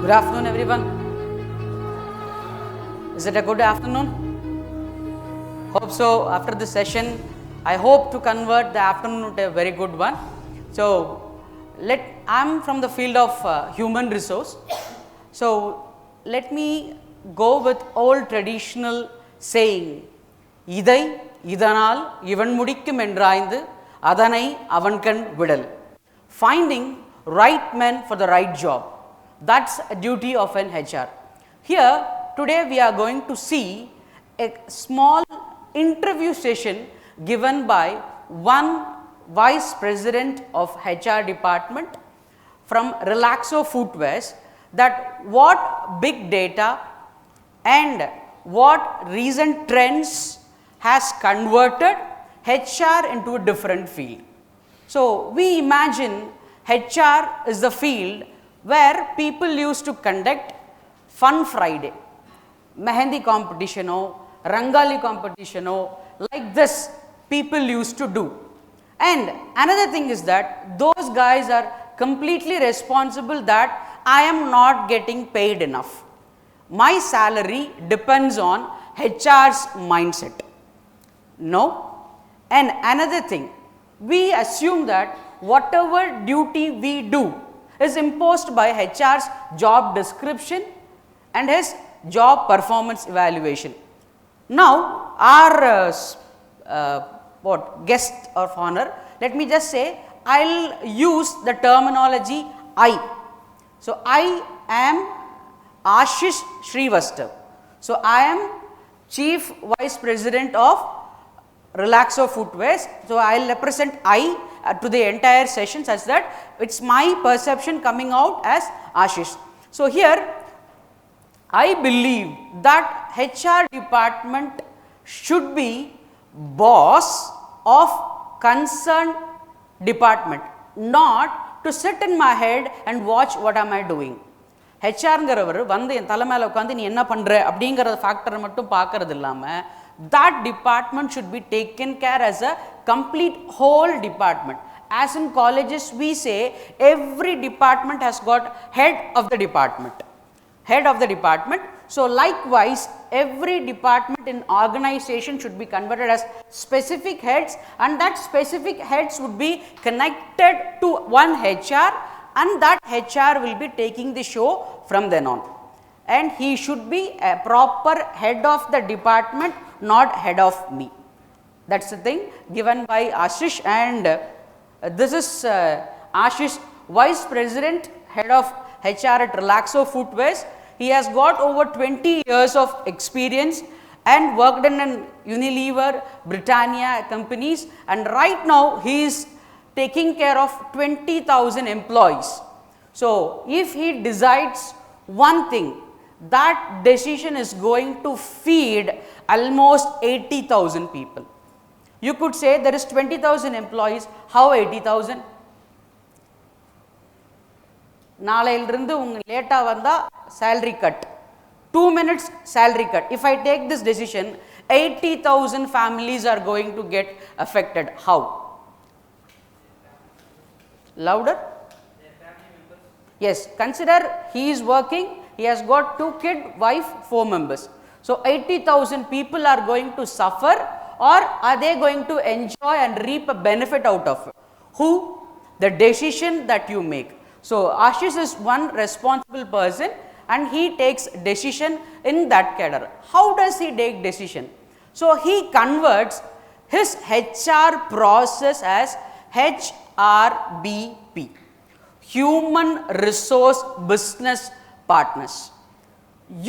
Good afternoon, everyone. Is it a good afternoon? Hope so. After this session, I hope to convert the afternoon to a very good one. So, I'm from the field of human resource. So, let me go with old traditional saying, idai idanal ivan mudikkum endraayந்து adanai avankan vidal. Finding right men for the right job. That's a duty of an HR. Here today we are going to see a small interview session given by one vice president of HR department from Relaxo Footwears, that what big data and what recent trends has converted HR into a different field. So, we imagine HR is the field where people used to conduct Fun Friday, Mehendi competition, Rangali competition, like this people used to do. And another thing is that those guys are completely responsible that I am not getting paid enough. My salary depends on HR's mindset. No. And another thing, we assume that whatever duty we do is imposed by HR's job description and his job performance evaluation. Now, our guest of honor, let me just say, I'll use the terminology I. So, I am Ashish Srivastav. So, I am Chief Vice President of Relaxo Footwears. So, I will represent I to the entire session such that it's my perception coming out as Ashish. So, here I believe that HR department should be boss of concerned department, not to sit in my head and watch what am I doing. HRங்கிறவர் வந்து என் தலை மேல உட்கார்ந்து நீ என்ன பண்ற அப்படிங்கற ஃபேக்டரை மட்டும் பார்க்கிறது இல்லாம that department should be taken care as a complete whole department. As in colleges we say every department has got head of the department. Head of the department. So, likewise every department in organization should be converted as specific heads, and that specific heads would be connected to one HR, and that HR will be taking the show from then on. And he should be a proper head of the department, not head of me. That's the thing given by Ashish, and this is Ashish, Vice President, Head of HR at Relaxo Footwears. He has got over 20 years of experience and worked in Unilever, Britannia companies, and right now he is taking care of 20,000 employees. So, if he decides one thing, that decision is going to feed almost 80,000 people. You could say there is 20,000 employees, how 80,000? நாளையிலிருந்து உங்க லேட்டா வந்தா salary cut, 2 minutes salary cut. If I take this decision, 80,000 families are going to get affected. How? Louder? Yes, consider he is working, he has got 2 kids, wife, 4 members. So, 80,000 people are going to suffer, or are they going to enjoy and reap a benefit out of it? Who? The decision that you make. So, Ashish is one responsible person and he takes decision in that cadre. How does he take decision? So, he converts his HR process as HRBP, Human Resource Business Partners.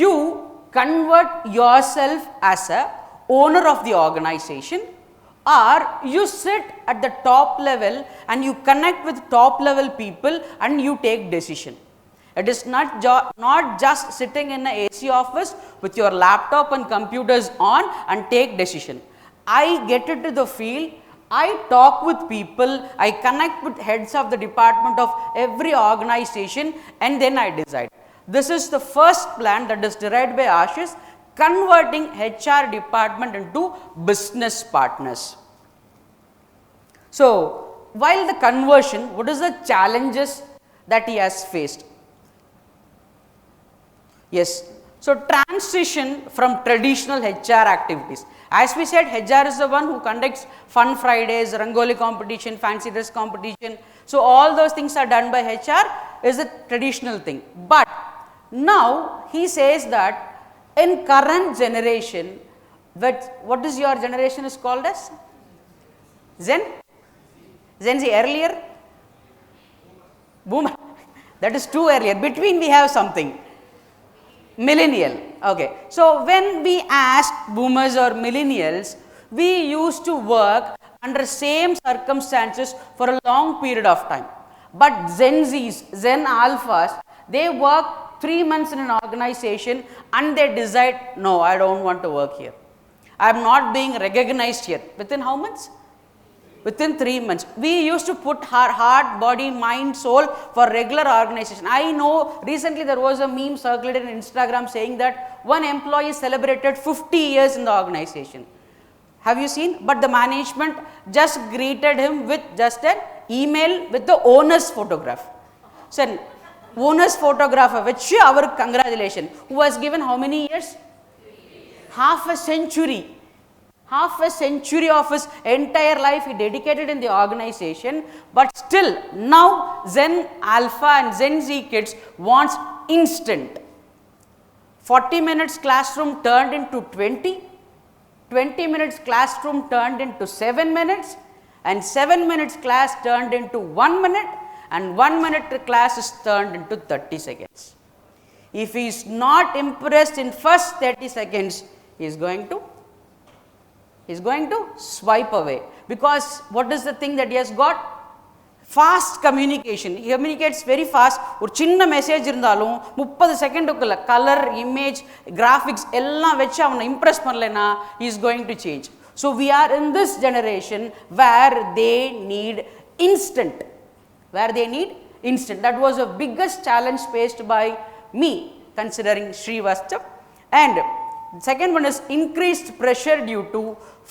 You convert yourself as a owner of the organization, or you sit at the top level and you connect with top level people and you take decision. It is not just sitting in an AC office with your laptop and computers on and take decision. I get into the field, I talk with people, I connect with heads of the department of every organization, and then I decide. This is the first plan that is derived by Ashish, converting HR department into business partners. So, while the conversion, what is the challenges that he has faced? Yes. So, transition from traditional HR activities. As we said, HR is the one who conducts fun Fridays, Rangoli competition, fancy dress competition. So, all those things are done by HR is a traditional thing. But now he says that in current generation, what is your generation is called as? Gen Z. Earlier? Boomer. That is too earlier. Between we have something. Millennial. Okay. So, when we ask boomers or millennials, we used to work under same circumstances for a long period of time. But Gen Zs, Gen Alphas, they work 3 months in an organization and they decide, no, I don't want to work here. I am not being recognized here. Within how months? Within 3 months. We used to put our heart, body, mind, soul for regular organization. I know recently there was a meme circulated in Instagram saying that one employee celebrated 50 years in the organization. Have you seen? But the management just greeted him with just an email with the owner's photograph. So, owner's photographer, which our congratulations, who was given how many years? Half a century. Half a century of his entire life he dedicated in the organization, but still now Gen Alpha and Gen Z kids wants instant. 40 minutes classroom turned into 20 minutes classroom turned into 7 minutes, and 7 minutes class turned into 1 minute, and 1 minute class is turned into 30 seconds. If he is not impressed in first 30 seconds, he is going to swipe away, because what is the thing that he has got? Fast communication. He communicates very fast. ஒரு சின்ன message இருந்தாலும் 30 செகண்டுக்குள்ள colour, image, graphics எல்லாம் வச்சு அவனை Impress பண்ணலைன்னா he is going to change. So, we are in this generation where they need instant. That was the biggest challenge faced by me considering Srivastav. And second one is increased pressure due to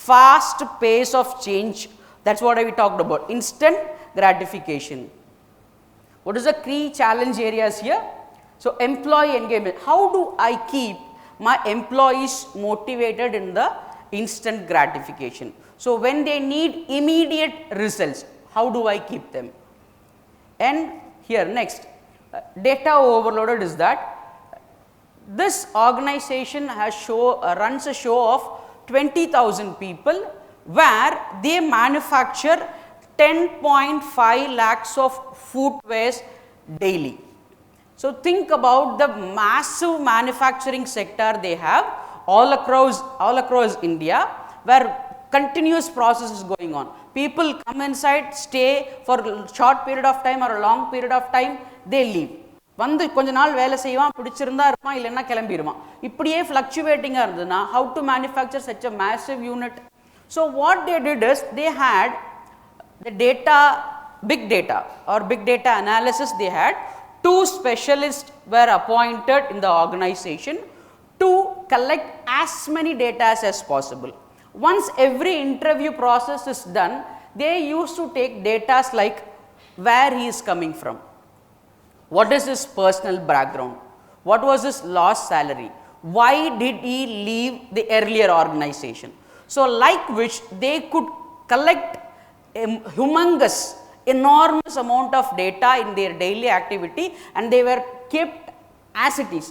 fast pace of change. That's what we talked about, instant gratification. What is the key challenge areas here? So, employee engagement. How do I keep my employees motivated in the instant gratification? So, when they need immediate results, how do I keep them? And here next, data overloaded is that this organization has runs a show of 20,000 people where they manufacture 10.5 lakhs of footwears daily. So, think about the massive manufacturing sector they have all across India, where continuous process is going on. People come inside, stay for a short period of time or a long period of time, they leave. வந்து கொஞ்ச நாள் வேலை செய்வான், பிடிச்சிருந்தா இருப்பான், இல்லைன்னா கிளம்பிடுவான். இப்படியே ஃப்ளக்சுவேட்டிங்காக இருந்ததுன்னா how to manufacture such a massive unit? So, what they did is they had the data, big data analysis. They had 2 specialists were appointed in the organization to collect as many data as possible. Once every interview process is done, they used to take data like where he is coming from, what is his personal background, what was his last salary, why did he leave the earlier organization. So, like which they could collect a humongous, enormous amount of data in their daily activity, and they were kept as it is,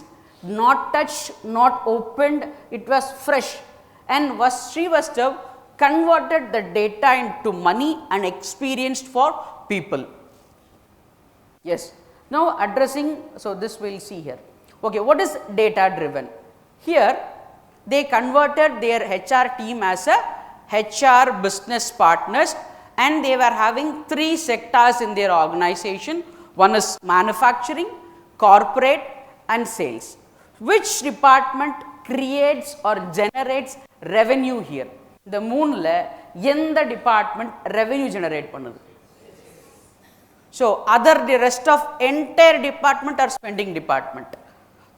not touched, not opened, it was fresh. And Srivastav converted the data into money and experience for people. Yes. Now, addressing, so this we will see here. Okay, what is data driven? Here, they converted their HR team as a HR business partners, and they were having 3 sectors in their organization. One is manufacturing, corporate and sales. Which department creates or generates revenue here? The moonla எந்த department revenue generate பண்ணுது? So, the rest of entire department are spending department.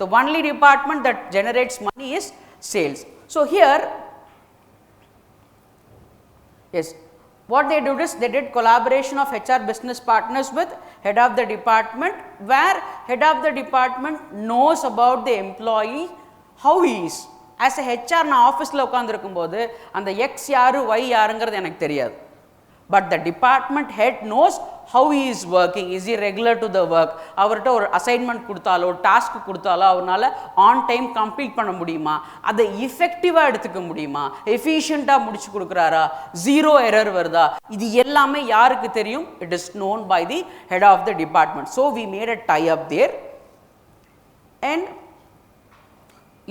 The only department that generates money is sales. So, here, yes, What they did is they did collaboration of HR business partners with head of the department, where head of the department knows about the employee, how he is. As a HR na office la ukkandirukumbodhu and the X yaru Y yaruங்கிறது எனக்கு தெரியாது. But the department head knows how he is working. Is he regular to the work? அவர்கிட்ட ஒரு assignment கொடுத்தாலோ task கொடுத்தாலோ அவரால் on time complete பண்ண முடியுமா, அதை இஃபெக்டிவாக எடுத்துக்க முடியுமா, எஃபிஷியண்ட்டாக முடிச்சு கொடுக்குறாரா, ஜீரோ எரர் வருதா, இது எல்லாமே யாருக்கு தெரியும்? It is known by the head of the department. So we made a tie up there. And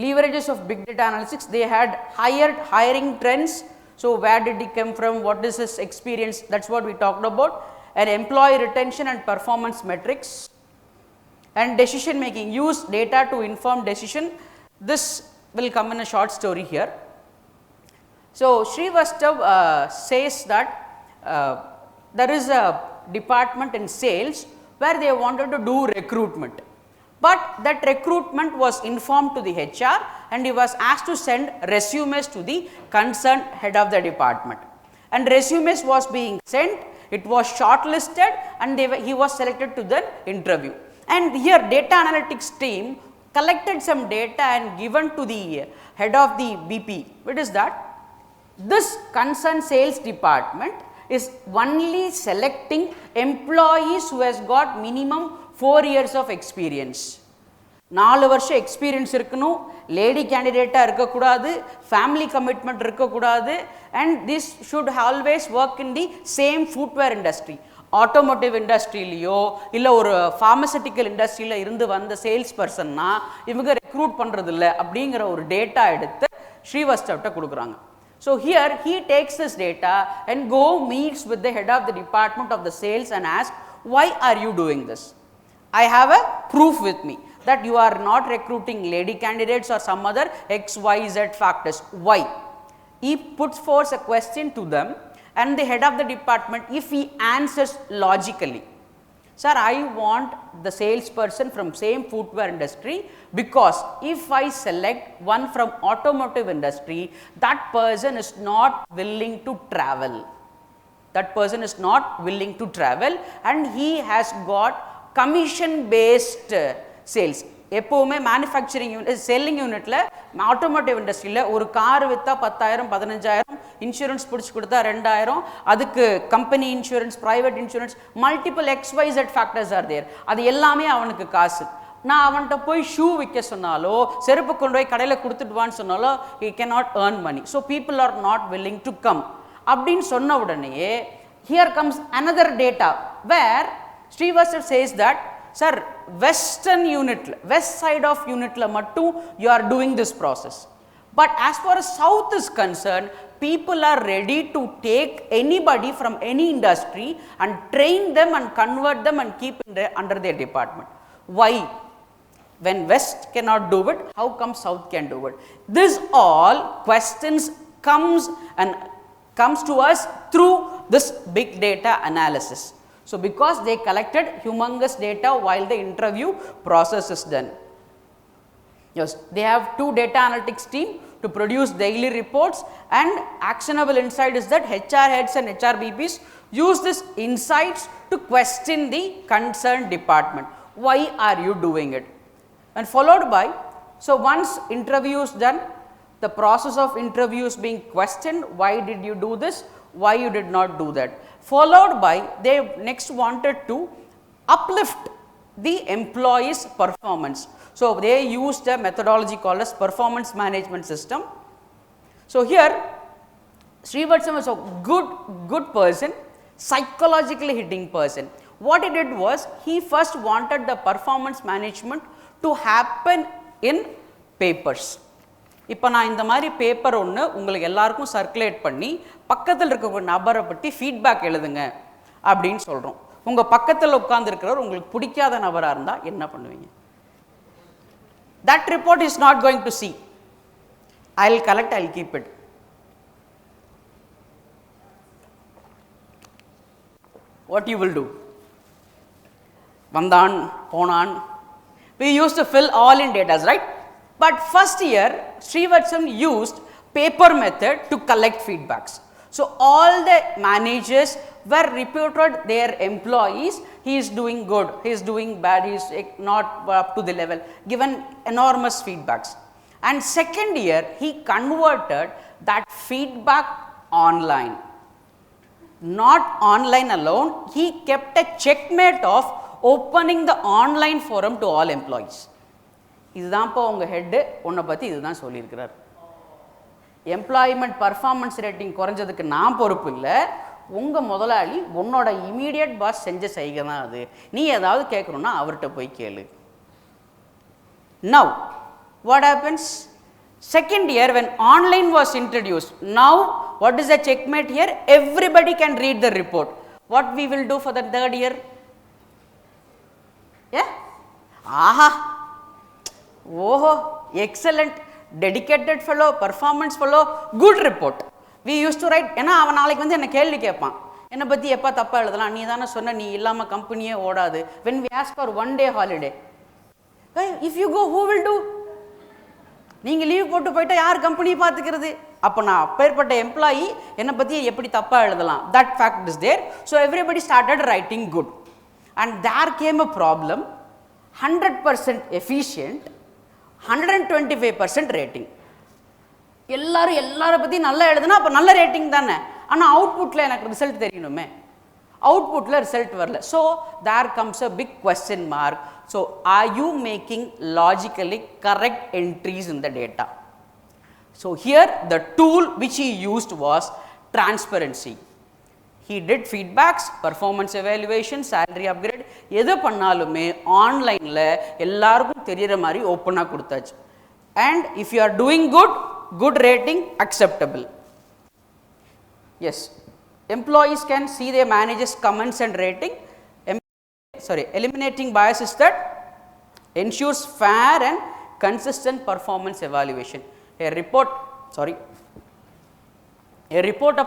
leverages of big data analytics, they had hiring trends. So where did he come from, what is his experience, that's what we talked about. And employee retention and performance metrics and decision making, use data to inform decision. This will come in a short story here. So Srivastav says that there is a department in sales where they wanted to do recruitment, but that recruitment was informed to the HR and he was asked to send resumes to the concerned head of the department, and resumes was being sent, it was shortlisted and he was selected to the interview. And here data analytics team collected some data and given to the head of the BP. What is that? This concerned sales department is only selecting employees who has got minimum 4 years of experience. 4 வருஷம் experience இருக்கணும், lady கேண்டிடேட்டாக இருக்கக்கூடாது, family commitment இருக்கக்கூடாது, and this should always work in the same footwear industry. Automotive இண்டஸ்ட்ரியிலையோ இல்லை ஒரு pharmaceutical இண்டஸ்ட்ரியில் இருந்து வந்த சேல்ஸ் பர்சன்னா இவங்க ரெக்ரூட் பண்ணுறதில்ல அப்படிங்கிற ஒரு டேட்டா எடுத்து ஸ்ரீவஸ்தவ்கிட்ட கொடுக்குறாங்க. So here he takes this data and go meets with the head of the department of the sales and asks, why are you doing this? I have a proof with me that you are not recruiting lady candidates or some other XYZ factors. Why? He puts forth a question to them, and the head of the department, if he answers logically, sir, I want the salesperson from same footwear industry because if I select one from automotive industry, that person is not willing to travel. That person is not willing to travel and he has got commission based sales. எப்போவுமே manufacturing unit selling யூனிட்டில் automotive இண்டஸ்ட்ரியில் ஒரு car விற்றா 10,000 15,000, insurance பிடிச்சி கொடுத்தா 2,000, அதுக்கு company insurance, private insurance, multiple XYZ factors are there. அது எல்லாமே அவனுக்கு காசு. நான் அவன்கிட்ட போய் ஷூ விற்க சொன்னாலோ செருப்பு கொண்டு போய் கடையில் கொடுத்துட்டுவான்னு சொன்னாலோ he cannot earn money. So people are not willing to come. அப்படின்னு சொன்ன உடனே here comes another data where Srivastav says that, sir, western unit, west side of unit la mattum you are doing this process, but as far as south is concerned, people are ready to take anybody from any industry and train them and convert them and keep under their department. Why? When west cannot do it, how come south can do it? This all questions comes to us through this big data analysis. So because they collected humongous data while the interview process is done. Yes, they have 2 data analytics team to produce daily reports, and actionable insight is that HR heads and HR BPs use this insights to question the concerned department. Why are you doing it? And followed by, so once interview is done, the process of interview is being questioned, why did you do this, why you did not do that. Followed by, they next wanted to uplift the employee's performance. So they used a methodology called as performance management system. So here Srivastav was a good person, psychologically hitting person. What he did was he first wanted the performance management to happen in papers. இப்போ நான் இந்த மாதிரி paper ஒன்று உங்களுக்கு எல்லாருக்கும் circulate பண்ணி பக்கத்தில் இருக்க நபரை பற்றி ஃபீட்பேக் எழுதுங்க அப்படின்னு சொல்கிறோம். உங்கள் பக்கத்தில் உட்கார்ந்துருக்கிறவர் உங்களுக்கு பிடிக்காத நபராக இருந்தால் என்ன பண்ணுவீங்க? That report is not going to see. I will collect, I will keep it. What you will do? Vandan, Ponan. We used to fill all in data, right? But first year, Srivastav used paper method to collect feedbacks. So all the managers were reported their employees, he is doing good, he is doing bad, he is not up to the level, given enormous feedbacks. And second year he converted that feedback online. Not online alone, he kept a checkmate of opening the online forum to all employees. இதுதான் இப்போ உங்கள் head உன்னை பற்றி இதுதான் சொல்லியிருக்கிறார். Employment performance rating குறைஞ்சதுக்கு நான் பொறுப்பு இல்லை, உங்கள் முதலாளி உன்னோட இமீடியட் பாஸ் செஞ்ச செய்கை தான் அது. நீ ஏதாவது கேட்கணுன்னா அவர்கிட்ட போய் கேளு. Now what happens? Second year when online was introduced, now what is the checkmate here? Everybody can read the report. What we will do for the third year? Yeah? Aha! Oh, excellent, dedicated fellow, performance fellow, good report. We used to write, ஏன்னா அவன் நாளைக்கு வந்து என்ன கேள்வி கேட்பான், என்னை பற்றி எப்போ தப்பாக எழுதலாம், நீ தானே சொன்ன நீ இல்லாமல் கம்பெனியே ஓடாது. When we ask for 1 day holiday, if you go, who will do? நீங்கள் லீவ் போட்டு போயிட்டால் யார் கம்பெனியை பார்த்துக்கிறது? அப்போ நான் அப்பேற்பட்ட எம்ப்ளாயி என்னை பற்றி எப்படி தப்பாக எழுதலாம்? That fact is there. So everybody started writing good. And there came a problem, 100% efficient, 125% rating. எல்லாரை பற்றி நல்லா எழுதுனா அப்போ நல்ல ரேட்டிங் தானே, ஆனால் அவுட்புட்டில் எனக்கு ரிசல்ட் தெரியணுமே, அவுட்புட்டில் ரிசல்ட் வரல. So there comes a big question mark. So are you making logically correct entries in the data? So here the tool which he used was transparency. He did feedbacks, performance evaluation, salary upgrade, எது பண்ணாலுமே ஆன்லைனில் எல்லாருக்கும் தெரிகிற மாதிரி ஓப்பனாக கொடுத்தாச்சு. And if you are doing good rating, acceptable. Yes, employees can see their managers' comments and rating. Eliminating bias is that ensures fair and consistent performance evaluation. A report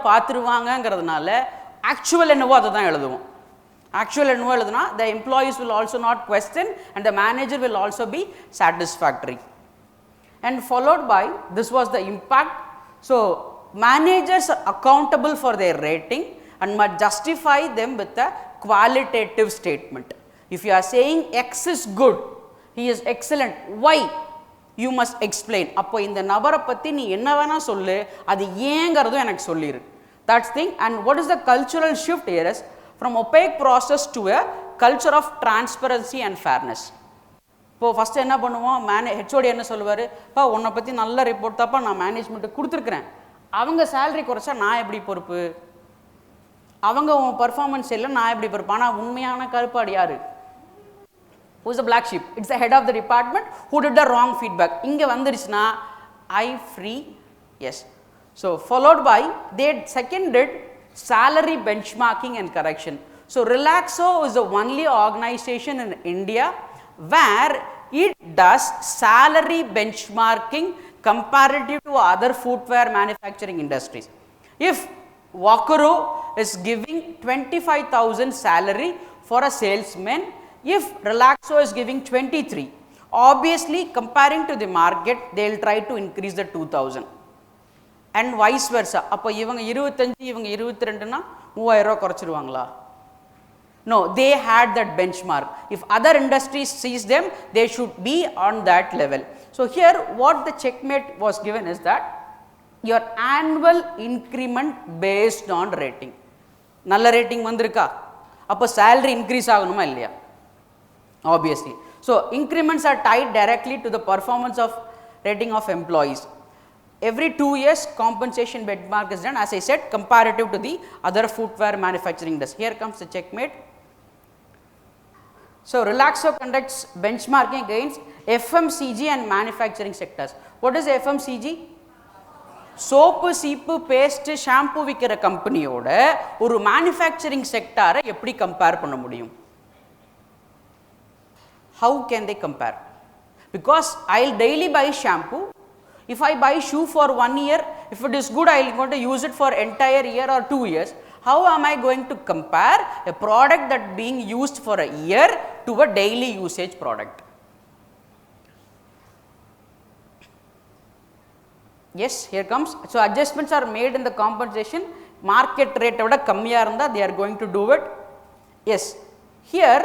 பார்த்துருவாங்கங்கிறதுனால actual என்னவோ அதை தான் எழுதுவோம். ஆக்சுவல் என்னவோ எழுதுனா the employees will also not question and the manager will also be satisfactory. And followed by, this was the impact. So managers are accountable for their rating and must justify them with a qualitative statement. If you are saying X is good, he is excellent, why? You must explain. அப்போ இந்த நபரை பற்றி நீ என்ன வேணால் சொல்லு, அது ஏங்கிறதும் எனக்கு சொல்லிடு. That's thing. And what is the cultural shift here is from opaque process to a culture of transparency and fairness. இப்போ ஃபஸ்ட்டு என்ன பண்ணுவோம், ஹெச்ஓடி என்ன சொல்லுவார், இப்போ உன்னை பற்றி நல்ல ரிப்போர்ட் தாப்பா நான் மேனேஜ்மெண்ட்டுக்கு கொடுத்துருக்குறேன், அவங்க சேலரி குறைச்சா நான் எப்படி பொறுப்பு, அவங்க உன் பர்ஃபார்மன்ஸ் இல்லை நான் எப்படி பொறுப்பு. ஆனால் உண்மையான கருப்பாடு யார்? Who is the black sheep? It's the head of the department who did the wrong feedback. இங்கே வந்துருச்சுன்னா I free, yes. So followed by, they second did salary benchmarking and correction. So Relaxo is the only organization in India where it does salary benchmarking comparative to other footwear manufacturing industries. If Walkero is giving 25,000 salary for a salesman, if Relaxo is giving 23, obviously comparing to the market they will try to increase the 2,000 and vice versa. அப்போ இவங்க 25 இவங்க 22னா 3000 குறைச்சிருவாங்களா? No, they had that benchmark. If other industries sees them, they should be on that level. So here what the checkmate was given is that your annual increment based on rating. நல்ல rating வந்திருக்கா, அப்போ salary increase ஆகணுமா இல்லையா? Obviously. So increments are tied directly to the performance of rating of employees. Every 2 years compensation benchmark is done, as I said, comparative to the other footwear manufacturing industry. Here comes the checkmate. So Relaxo conducts benchmarking against FMCG and manufacturing sectors. What is FMCG? Soap சீப்பு paste shampoo விற்கிற கம்பெனியோட ஒரு manufacturing செக்டாரை எப்படி compare பண்ண முடியும்? How can they compare? Because I'll daily buy shampoo. If I buy shoe for 1 year, if it is good, I'll going to use it for entire year or 2 years. How am I going to compare a product that being used for a year to a daily usage product? Yes, here comes. So adjustments are made in the compensation market rate விட கம்மியா இருந்தா they are going to do it. Yes, here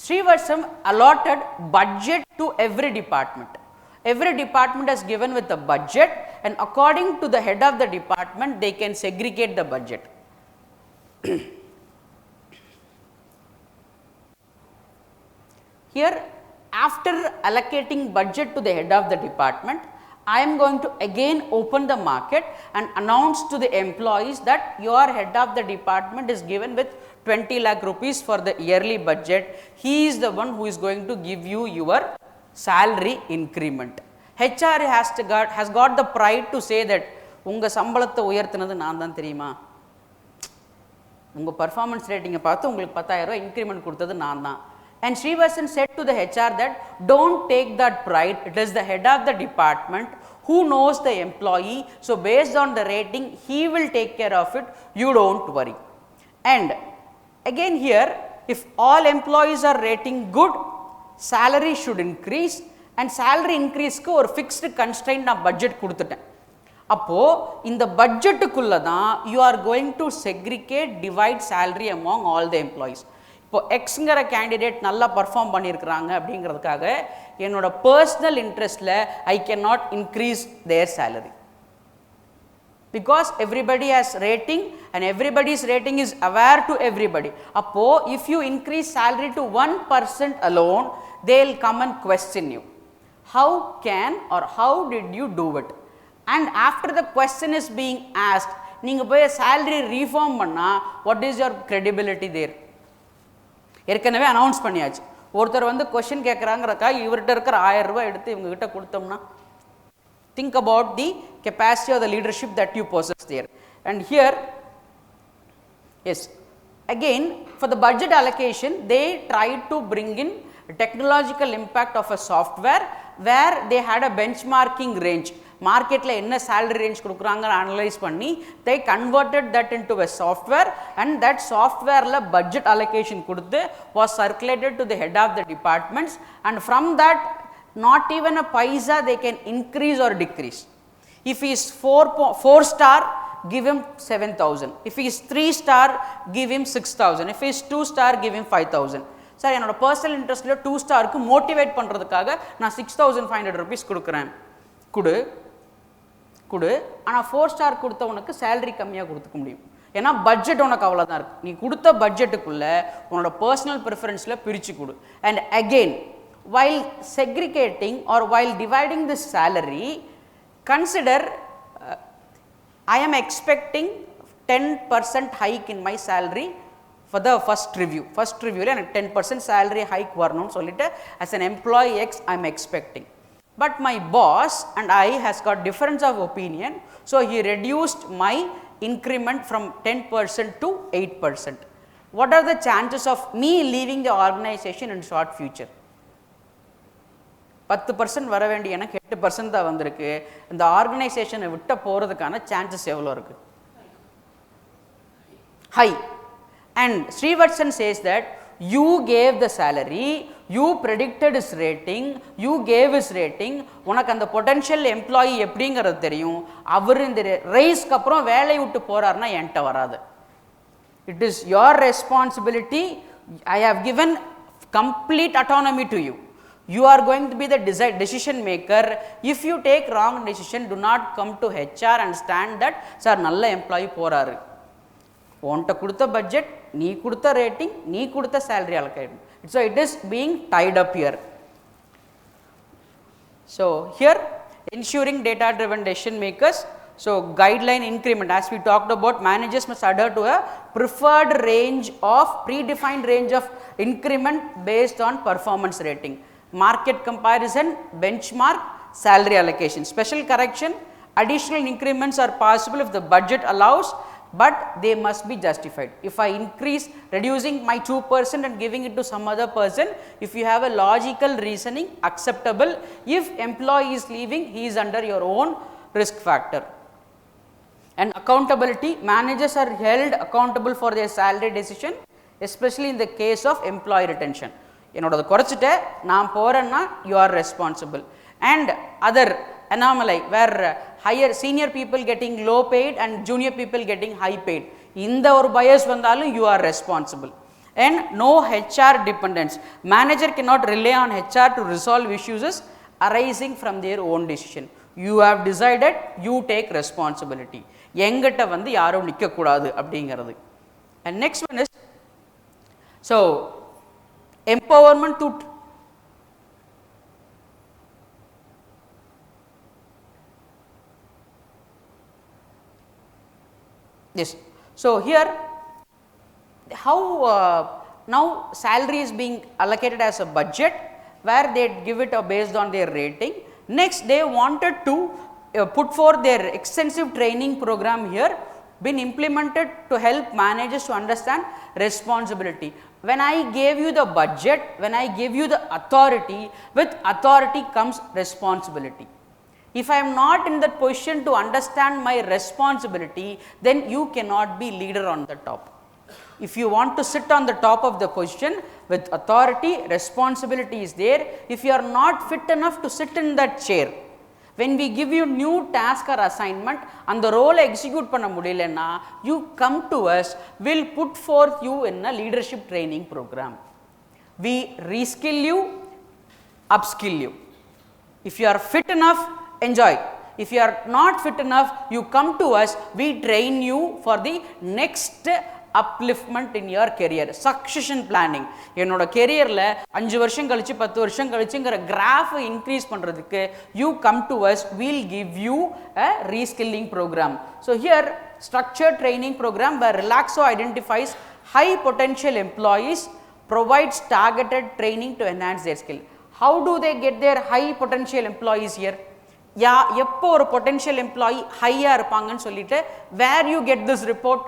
Srivatsam allotted budget to every department. Every department is given with a budget, and according to the head of the department they can segregate the budget. Here, after allocating budget to the head of the department, I am going to again open the market and announce to the employees that your head of the department is given with 20 lakh rupees for the yearly budget. He is the one who is going to give you your salary increment. HR has got the pride to say that unga sambalathai uyarthanadhu naan dhaan theriyuma, unga performance rating paathu ungalku 10000 increment kuduthadhu naan dhaan. And Srivasan said to the HR that don't take that pride, it is the head of the department who knows the employee, so based on the rating he will take care of it, you don't worry. And again here, if all employees are rating good, salary should increase, and salary increase ku or fixed constraint na budget kuduthiten. அப்போ இந்த பட்ஜெட்டுக்குள்ள தான் you are going to segregate, divide salary among all the employees. இப்போ எக்ஸ்ங்கிற candidate நல்லா perform பண்ணியிருக்கிறாங்க அப்படிங்கிறதுக்காக என்னோட personal இன்ட்ரெஸ்ட்டில் I can not increase their salary, because everybody has rating and everybody's rating is aware to everybody. அப்போது if you increase salary to 1% alone, they will come and question you. How can or how did you do it? And after the question is being asked, நீங்கள் போய் salary reform பண்ணால் what is your credibility there? ஏற்கனவே announce பண்ணியாச்சு. ஒருத்தர் வந்து question கேட்குறாங்கிறக்கா இவர்கிட்ட இருக்கிற 1000 ரூபாய் எடுத்து இவங்ககிட்ட கொடுத்தோம்னா, think about the capacity of the leadership that you possess there. And here, yes, again for the budget allocation they tried to bring in technological impact of a software where they had a benchmarking range. மார்க்கெட்டில் என்ன salary range கொடுக்குறாங்க analyse பண்ணி they converted that into a software, and that softwareல budget allocation கொடுத்து was circulated to the head of the departments, and from that not even a paisa they can increase or decrease. If he is 4 star, give him 7,000. If he is 3 star, give him 6,000. If he is 2 star, give him 5,000. Sir என்னோட personal இன்ட்ரெஸ்ட்டில் 2 ஸ்டாருக்கு motivate பண்ணுறதுக்காக நான் 6,500 rupees கொடுக்குறேன், கொடு, ஆனால் 4 star கொடுத்தவனுக்கு salary கம்மியாக கொடுத்துக்க முடியும். ஏன்னா பட்ஜெட் உனக்கு அவ்வளோதான் இருக்குது. நீ கொடுத்த பட்ஜெட்டுக்குள்ளே உன்னோட பர்சனல் ப்ரிஃபரன்ஸில் பிரித்து கொடு. And again while segregating or while dividing this salary, consider I am expecting 10% hike in my salary for the first review. First review la 10% salary hike varnum sollite as an employee X I am expecting. But my boss and I has got difference of opinion, so he reduced my increment from 10% to 8%. What are the chances of me leaving the organization in short future? 10% வர வேண்டிய எனக்கு 8% தான் வந்திருக்கு. இந்த ஆர்கனைசேஷனை விட்டு போகிறதுக்கான chances எவ்வளோ இருக்குது? High. And Srivatsan says that you gave the salary, you predicted his rating, you gave his rating, உனக்கு அந்த பொட்டன்ஷியல் எம்ப்ளாயி எப்படிங்கிறது தெரியும். அவர் இந்த ரைஸ்க்கு அப்புறம் வேலையை விட்டு போகிறாருன்னா என்கிட்ட வராது. It is your responsibility. I have given complete autonomy to you. You are going to be the decision maker. If you take wrong decision, do not come to HR and stand that sir நல்ல employee போகிறாரு, உன்கிட்ட கொடுத்த budget, நீ கொடுத்த rating, நீ கொடுத்த salary allocate. So it is being tied up here. So here ensuring data driven decision makers. So guideline increment, as we talked about, managers must adhere to a preferred range of predefined range of increment based on performance rating. Market comparison, benchmark, salary allocation. Special correction, additional increments are possible if the budget allows, but they must be justified. If I increase, reducing my 2% and giving it to some other person, if you have a logical reasoning, acceptable. If employee is leaving, he is under your own risk factor. And accountability, managers are held accountable for their salary decision, especially in the case of employee retention. என்னோடது குறைச்சிட்ட நான் போகிறேன்னா you are responsible. And other anomaly where higher senior people getting low paid and junior people getting high paid. இந்த ஒரு bias வந்தாலும் you are responsible. And no HR dependence. Manager cannot rely on HR to resolve issues arising from their own decision. You have decided, you take responsibility. எங்கிட்ட வந்து யாரும் நிற்க கூடாது அப்படிங்கிறது. And next one is, so empowerment to this. So here how now salary is being allocated as a budget where they give it based on their rating. Next they wanted to put forth their extensive training program here been implemented to help managers to understand responsibility. When I gave you the budget, when I gave you the authority, with authority comes responsibility. If I am not in that position to understand my responsibility, then you cannot be leader on the top. If you want to sit on the top of the position with authority, responsibility is there. If you are not fit enough to sit in that chair, when we give you new task or assignment and the role execute panna mudiyalena, you come to us, we'll put forth you in a leadership training program. We reskill you, upskill you. If you are fit enough, enjoy. If you are not fit enough, you come to us, we train you for the next upliftment in your career. Succession planning. என்னோட careerல 5 வருஷம் கழிச்சு 10 வருஷம் கழிச்சுங்கற graph increase பண்றதுக்கு you come to us, we'll give you a reskilling program. So here structured training program where Relaxo identifies high potential employees, provides targeted training to enhance their skill. How do they get their high potential employees here? எப்போ ஒரு potential employee high-ஆ இருப்பாங்கன்னு சொல்லிட்டு where you get this report?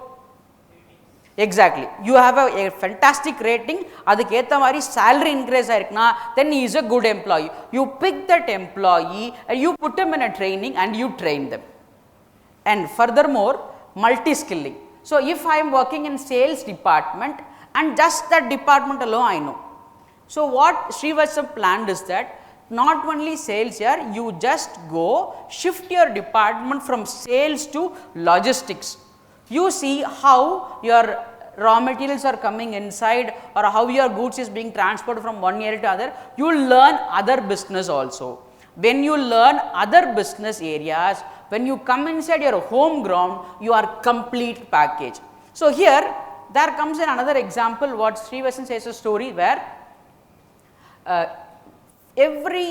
Exactly. You have a fantastic rating, அதுக்கு ஏத்த மாதிரி salary increase ஆயிருக்குனா then he is a good employee. You pick that employee and you put him in a training and you train them. And furthermore, multi-skilling. So if I am working in sales department and just that department alone I know. So what Srivastava planned is that not only sales here, you just go shift your department from sales to logistics. You see how your raw materials are coming inside or how your goods is being transported from one area to other. You learn other business also. When you learn other business areas, when you come inside your home ground, you are complete package. So here there comes in another example what Srivastava says a story where every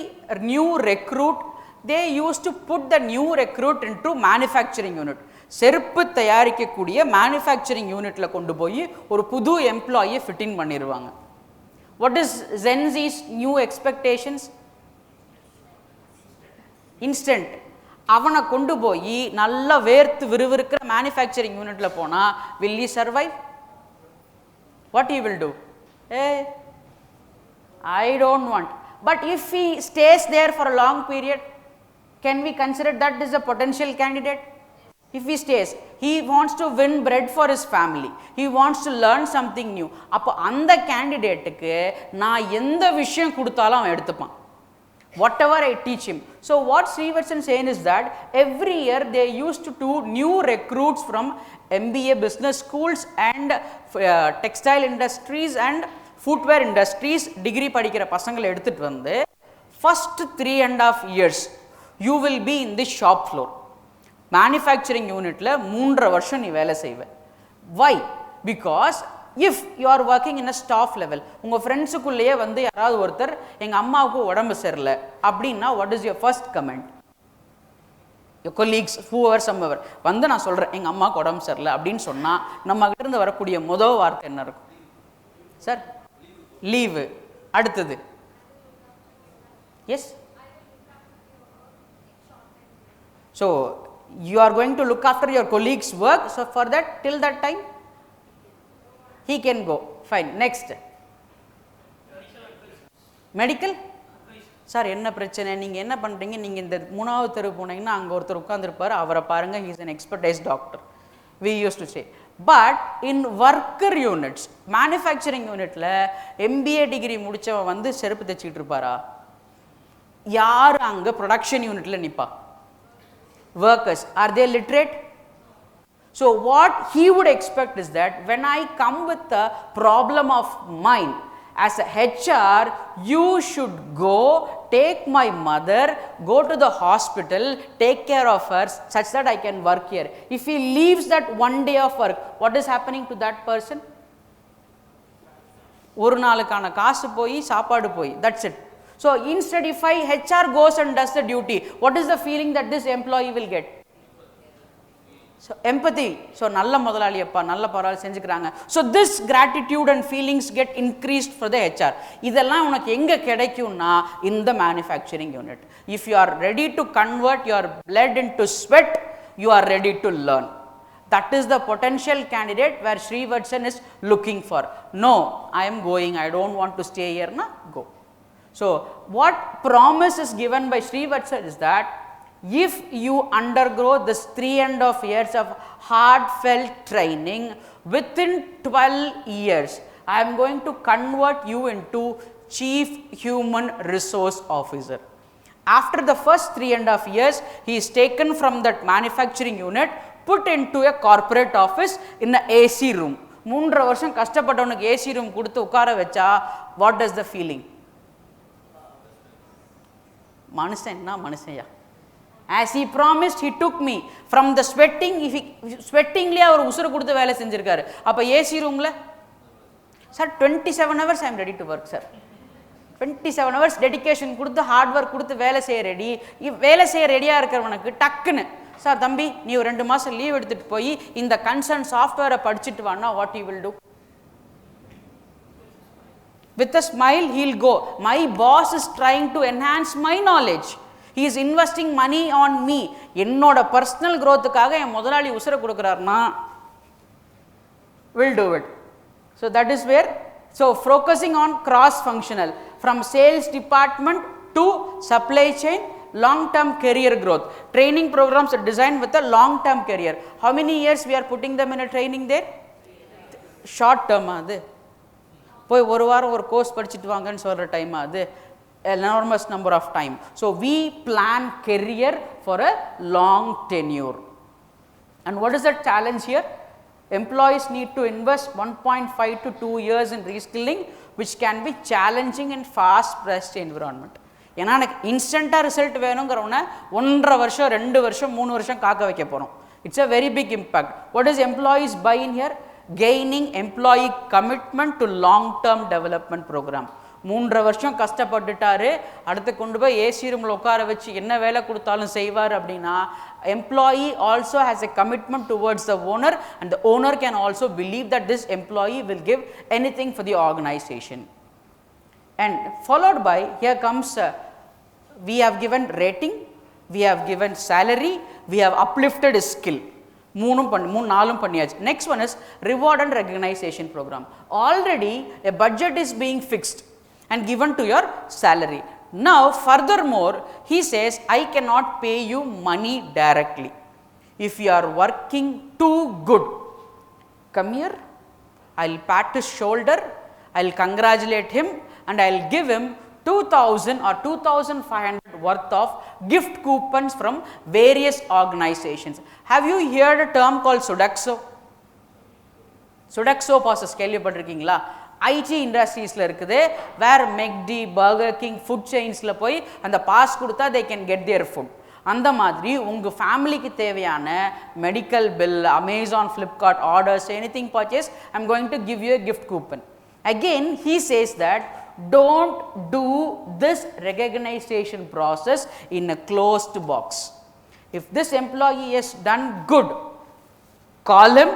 new recruit, they used to put the new recruit into manufacturing unit. செருப்பு தயாரிக்கக்கூடிய manufacturing யூனிட்ல கொண்டு போய் ஒரு புது எம்ப்ளாயியை fit in பண்ணிடுவாங்க. What is Gen Z's new expectations? Instant. அவனை கொண்டு போய் நல்லா வேர்த்து விறுவிறுக்கிற மேனுஃபேக்சரிங் யூனிட்ல போனா will he survive? What he will do? I don't want. But if he stays there for a long period, can we consider that as a potential candidate? If he stays, he wants to win bread for his family. He wants to learn something new. அப்போ அந்த கேண்டிடேட்டுக்கு நான் எந்த விஷயம் கொடுத்தாலும் அவன் எடுத்துப்பான். Whatever I teach him. So what Srivastava saying is that every year they used to do new recruits from MBA business schools and textile industries and footwear industries degree படிக்கிற பசங்களை எடுத்துட்டு வந்து first 3.5 years you will be in the shop floor. Manufacturing unitல 3 வருஷம் நீ வேலை செய்வ. Why? Because if you are working in a staff level, உங்க ஃப்ரெண்ட்ஸுக்குள்ளேயே வந்து யாராவது ஒருத்தர் எங்க அம்மாவுக்கு உடம்பு சரியில்லை அப்படின்னா what is your first comment? Your colleagues, whoever, somever வந்து நான் சொல்றேன் எங்க அம்மாவுக்கு உடம்பு சரியில்லை அப்படின்னு சொன்னா நம்ம கிட்ட இருந்து வரக்கூடிய முதல் வார்த்தை என்ன இருக்கும்? Sir leave. அடுத்தது S. So you are going to look after your colleagues work, so for that till that time he can go. Fine. Next, medical. Sir என்ன பிரச்சனை, நீங்கள் என்ன பண்ணுறீங்க, நீங்கள் இந்த 3வது தெரு போனீங்கன்னா அங்கே ஒருத்தர் உட்காந்துருப்பார், அவரை பாருங்கள், he is an expertise doctor, we used to say. But in worker units, manufacturing unitல MBA டிகிரி முடித்தவன் வந்து செருப்பு தைச்சிக்கிட்டு இருப்பாரா? யார் அங்கே ப்ரொடக்ஷன் யூனிட்டில் நிற்பா? workers, are they literate? So what he would expect is that when I come with a problem of mine, as a HR, you should go take my mother, go to the hospital, take care of her such that I can work here. If he leaves that one day of work, what is happening to that person? ஒரு நாளுக்கான காசு போய் சாப்பாடு போய், that's it. So instead, if HR goes and does the duty, what is the feeling that this employee will get? So empathy. So நல்ல முதலாளி அப்பா நல்ல பரவாயில்லை செஞ்சுக்கிறாங்க. So this gratitude and feelings get increased for the HR. இதெல்லாம் உனக்கு எங்க கிடைக்கும்னா in the manufacturing unit. If you are ready to convert your blood into sweat, you are ready to learn. That is the potential candidate where Srivatsan is looking for. No, I am going, I don't want to stay here, na go. So what promise is given by Srivatsan is that if you undergo this 3.5 years of heartfelt training, within 12 years, I am going to convert you into Chief Human Resource Officer. After the first 3.5 years, he is taken from that manufacturing unit, put into a corporate office in an AC room. 3 வருஷம் கஷ்டப்பட்டவனுக்கு AC room கொடுத்து உட்கார வச்சா what does the feeling? மனுஷன்னா மனுஷயா. As he promised, he took me from the sweating. If he sweatingly அவர் உசுறு கொடுத்து வேலை செஞ்சிருக்காரு. அப்ப AC roomல sir 27 hours I am ready to work sir. 27 hours dedication கொடுத்து hard work கொடுத்து வேலை செய்ய ரெடி. வேலை செய்ய ரெடியா இருக்கிறவனுக்கு டக்குன்னு சார் தம்பி நீ ஒரு 2 மாசம் லீவ் எடுத்துட்டு போய் இந்த கன்சர்ன் சாஃப்ட்வேரை படிச்சுட்டு வானா what he will do? With a smile he will go. My boss is trying to enhance my knowledge. He is investing money on me. என்னோட personal growthக்காக என் முதலாளி உசுர கொடுக்கறார்னா will do it. So that is where, so focusing on cross functional from sales department to supply chain, long term career growth. Training programs are designed with a long term career. How many years we are putting them in a training there? Short term அது போய் ஒரு வாரம் ஒரு course படிச்சிட்டு வாங்கன்னு சொல்ற time அது enormous number of time. So we plan career for a long tenure. And what is the challenge here? Employees need to invest 1.5 to 2 years in reskilling, which can be challenging in fast paced environment. ஏன்னா எனக்கு இன்ஸ்டண்டா result வேணுங்கிறவன 1.5 வருஷம் 2 வருஷம் 3 வருஷம் காக்க வைக்க போறோம். It's a very big impact. What does employees buy in here? Gaining employee commitment to long term development program. 3 வருஷம் கஷ்டப்பட்டுட்டாரு, அடுத்து கொண்டு போய் ஏசி ரூம்ல உட்கார வச்சு என்ன வேலை கொடுத்தாலும் செய்வார் அப்படின்னா employee also has a commitment towards the owner, and the owner can also believe that this employee will give anything for the organization. And followed by, here comes we have given rating, we have given salary, we have uplifted skill. 3-4 பண்ணியாச்சு. Next one is reward and recognition program. Already a budget is being fixed and given to your salary. Now furthermore he says I cannot pay you money directly. If you are working too good, come here, I will pat his shoulder, I will congratulate him, and I will give him 2,000 or 2,500 worth of gift coupons from various organizations. Have you heard a term called Sodexo? Sodexo process கேள்விப்பட்டிருக்கீங்களா? IT இண்டஸ்ட்ரீஸ்ல இருக்குது, வேர் மெக்டி, burger king, food செயின்ஸ்ல போய் அந்த pass கொடுத்தா they can get their food. அந்த மாதிரி உங்க ஃபேமிலிக்கு தேவையான medical bill, Amazon, Flipkart orders, anything purchase, I am going to give you a gift coupon. Again he says that don't do this recognition process in a closed box. If this employee has done good, call him,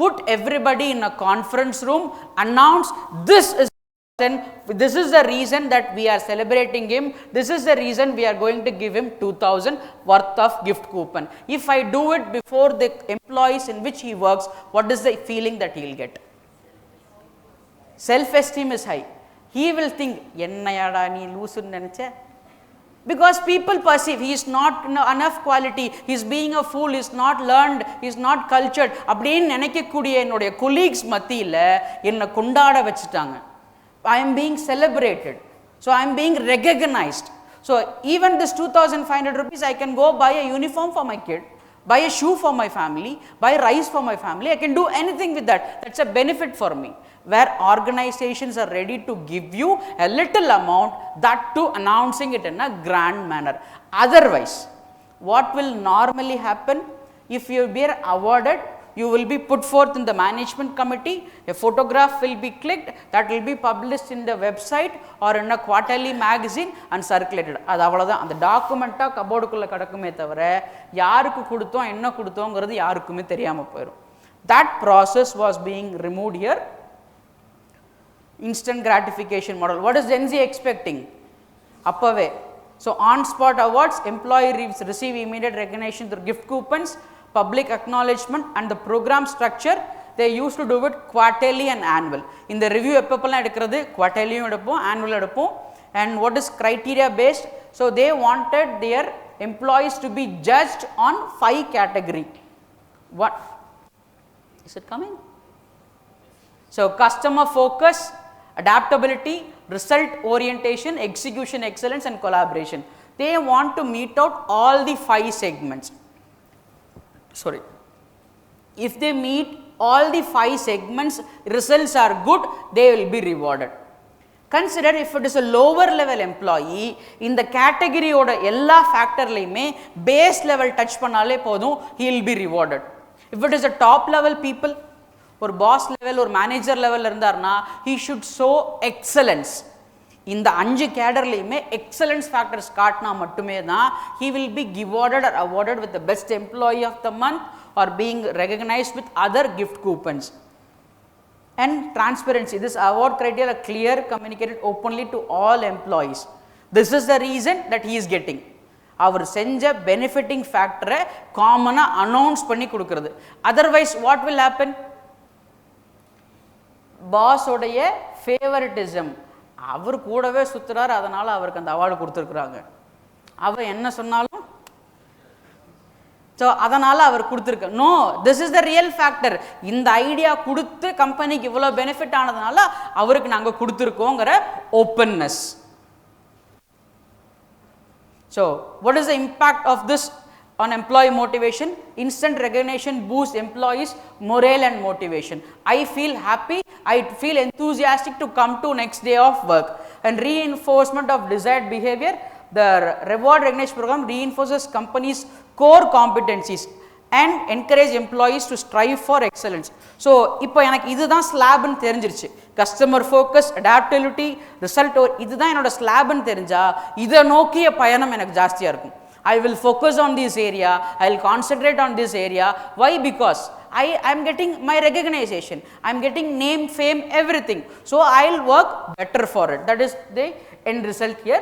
put everybody in a conference room, announce this is the reason that we are celebrating him, this is the reason we are going to give him 2,000 worth of gift coupon. If I do it before the employees in which he works, what is the feeling that he will get? Self esteem is high. He will think ennayada nee loosu nenicha, because people perceive he is not enough quality, he is being a fool, he is not learned, he is not cultured அப்படினு நினைக்கக்கூடிய என்னுடைய colleagues மத்தியில என்ன கொண்டாட வச்சிட்டாங்க. I am being celebrated, so I am being recognized. So even this 2,500 rupees, I can go buy a uniform for my kid, buy a shoe for my family, buy rice for my family. I can do anything with that. That's a benefit for me. Where organizations are ready to give you a little amount, that too announcing it in a grand manner. Otherwise, what will normally happen? If you be awarded, you will be put forth in the management committee, a photograph will be clicked, that will be published in the website or in a quarterly magazine and circulated. அது அவ்வளவுதான். அந்த டாக்குமெண்ட்டா கபோர்டுக்குள்ள கிடக்குமே தவிர யாருக்கு கொடுத்தோம் என்ன கொடுத்தோங்கிறது யாருக்குமே தெரியாம போயிடும். That process was being removed here. Instant gratification model. What is Gen Z expecting? Appave. So on spot awards, employee receive immediate recognition through gift coupons, public acknowledgement, and the program structure they used to do it quarterly and annual. In the review எப்பப்பெல்லாம் எடுக்கிறது quarterly எடுப்போம், annual எடுப்போம். And what is criteria based? So they wanted their employees to be judged on 5 category. What is it coming? So customer focus, adaptability, result orientation, execution excellence, and collaboration. They want to meet out all the 5 segments. Sorry, if they meet all the 5 segments, results are good, they will be rewarded. Consider if it is a lower level employee, in the category oda ella factor layume base level touch pannale podum, he will be rewarded. If it is a top level people, or boss level or manager level irundarna, he should show excellence. இந்த 5 கேடர்லையுமே excellence factors காட்டினா மட்டுமே தான் he will be awarded or awarded with the best employee of the month or being recognized with other gift coupons. And transparency, this award criteria are clear, communicated openly to all employees. This is the reason that he is getting. அவர் செஞ்ச benefiting ஃபேக்டரை காமனாக announce பண்ணி கொடுக்கறது. Otherwise what will happen? பாஸோடைய favouritism, அவர் கூடவே சுற்றுறார், அதனால் அவருக்கு அந்த அவார்டு கொடுத்துருக்குறாங்க. அவர் என்ன சொன்னாலும் ஸோ அதனால் அவர் கொடுத்துருக்க. No, this is the real factor. இந்த ஐடியா கொடுத்து கம்பெனிக்கு இவ்வளோ பெனிஃபிட் ஆனதுனால அவருக்கு நாங்கள் கொடுத்துருக்கோங்கிற openness. So what is the impact of this on employee motivation? Instant recognition boosts employees morale and motivation. I feel happy, I feel enthusiastic to come to next day of work. And reinforcement of desired behavior, the reward recognition program reinforces companies core competencies and encourage employees to strive for excellence. So இப்போ எனக்கு இதுதான் ஸ்லாப்னு தெரிஞ்சிருச்சு. Customer focus, adaptability, result, இதுதான் என்னோட ஸ்லாப்னு தெரிஞ்சா இதை நோக்கிய பயணம் எனக்கு ஜாஸ்தியாக இருக்கும். I will focus on this area, I will concentrate on this area. Why? Because I am getting my recognition, I am getting name, fame, everything. So I will work better for it. That is the end result here.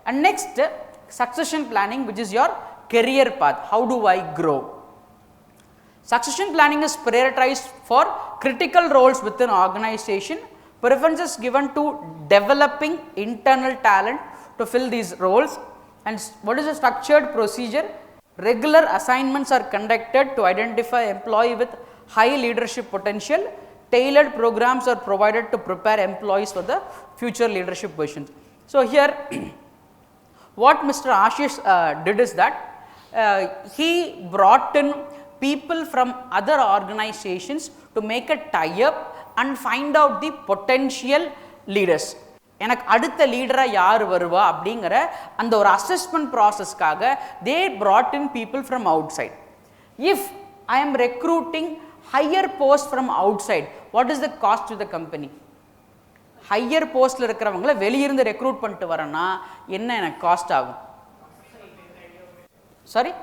And next, succession planning, which is your career path. How do I grow? Succession planning is prioritized for critical roles within an organization. Preference is given to developing internal talent to fill these roles. And what is a structured procedure? Regular assignments are conducted to identify employee with high leadership potential. Tailored programs are provided to prepare employees for the future leadership positions. So here what Mr. Ashish did is that he brought in people from other organizations to make a tie-up and find out the potential leaders. எனக்கு அடுத்த லீடராக யார் வருவா அப்படிங்கிற அந்த ஒரு assessment ப்ராசஸ்க்காக they brought in people from outside. If I am recruiting higher post from outside, what is the cost to the company? Higher போஸ்ட்டில் இருக்கிறவங்கள வெளியிருந்து ரெக்ரூட் பண்ணிட்டு வரேன்னா என்ன எனக்கு காஸ்ட் ஆகும்? Sorry,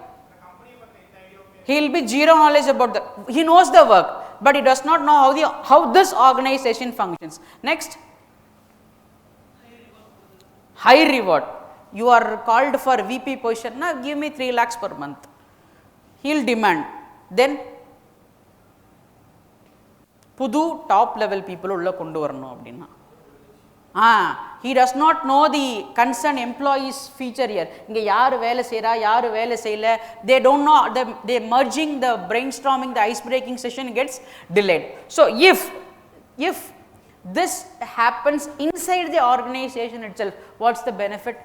he will be zero knowledge about the, he knows the work but he does not know how this organization functions. Next, high reward. You are called for VP position, now give me 3 lakhs per month. He will demand. Then புது top level people உள்ள கொண்டு வரணும் அப்படின்னா he does not know the concerned employees feature here. இங்கே யார் வேலை செய்கிறா, யார் வேலை செய்யல, they don't know, they merging the brainstorming, the ice breaking session gets delayed. So if this happens inside the organization itself, what's the benefit?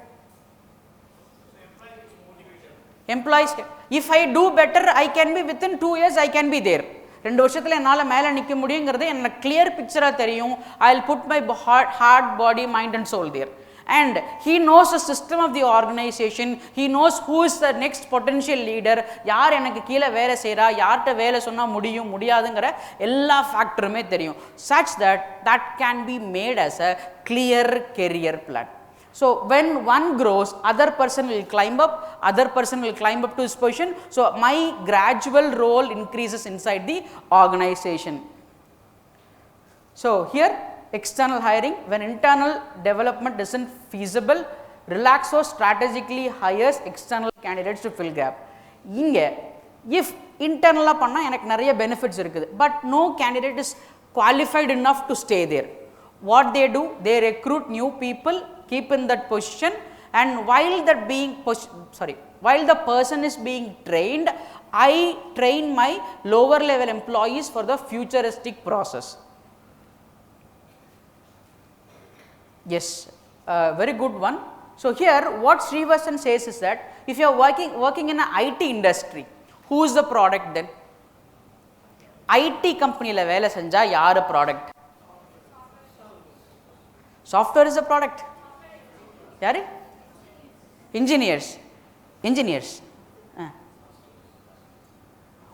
employees, if I do better, I can be within 2 years, I can be there. 2 வருஷத்துல என்னால மேல நிக்க முடியுங்கிறது எனக்கு clear பிக்சரா தெரியும். I'll put my heart, body, mind and soul there. And he knows the system of the organization, he knows who is the next potential leader, யார் எனக்கு கீழே வேலை செய்கிறா, யார்கிட்ட வேலை சொன்னால் முடியும் முடியாதுங்கிற எல்லா ஃபேக்டருமே தெரியும். Such that can be made as a clear career plan. So when one grows, other person will climb up to his position. So my gradual role increases inside the organization. So here external hiring, when internal development isn't feasible, Relaxo strategically hires external candidates to fill gap. Inge if internal panna enak nariya benefits irukudhu, but no candidate is qualified enough to stay there. What they do, they recruit new people, keep in that position, and while the person is being trained, I train my lower level employees for the futuristic process. Yes, very good one. So here what Srivasan says is that if you are working in an IT industry, who is the product then? IT company la vela senja yaar product? Software is a product. Yaar? Engineers.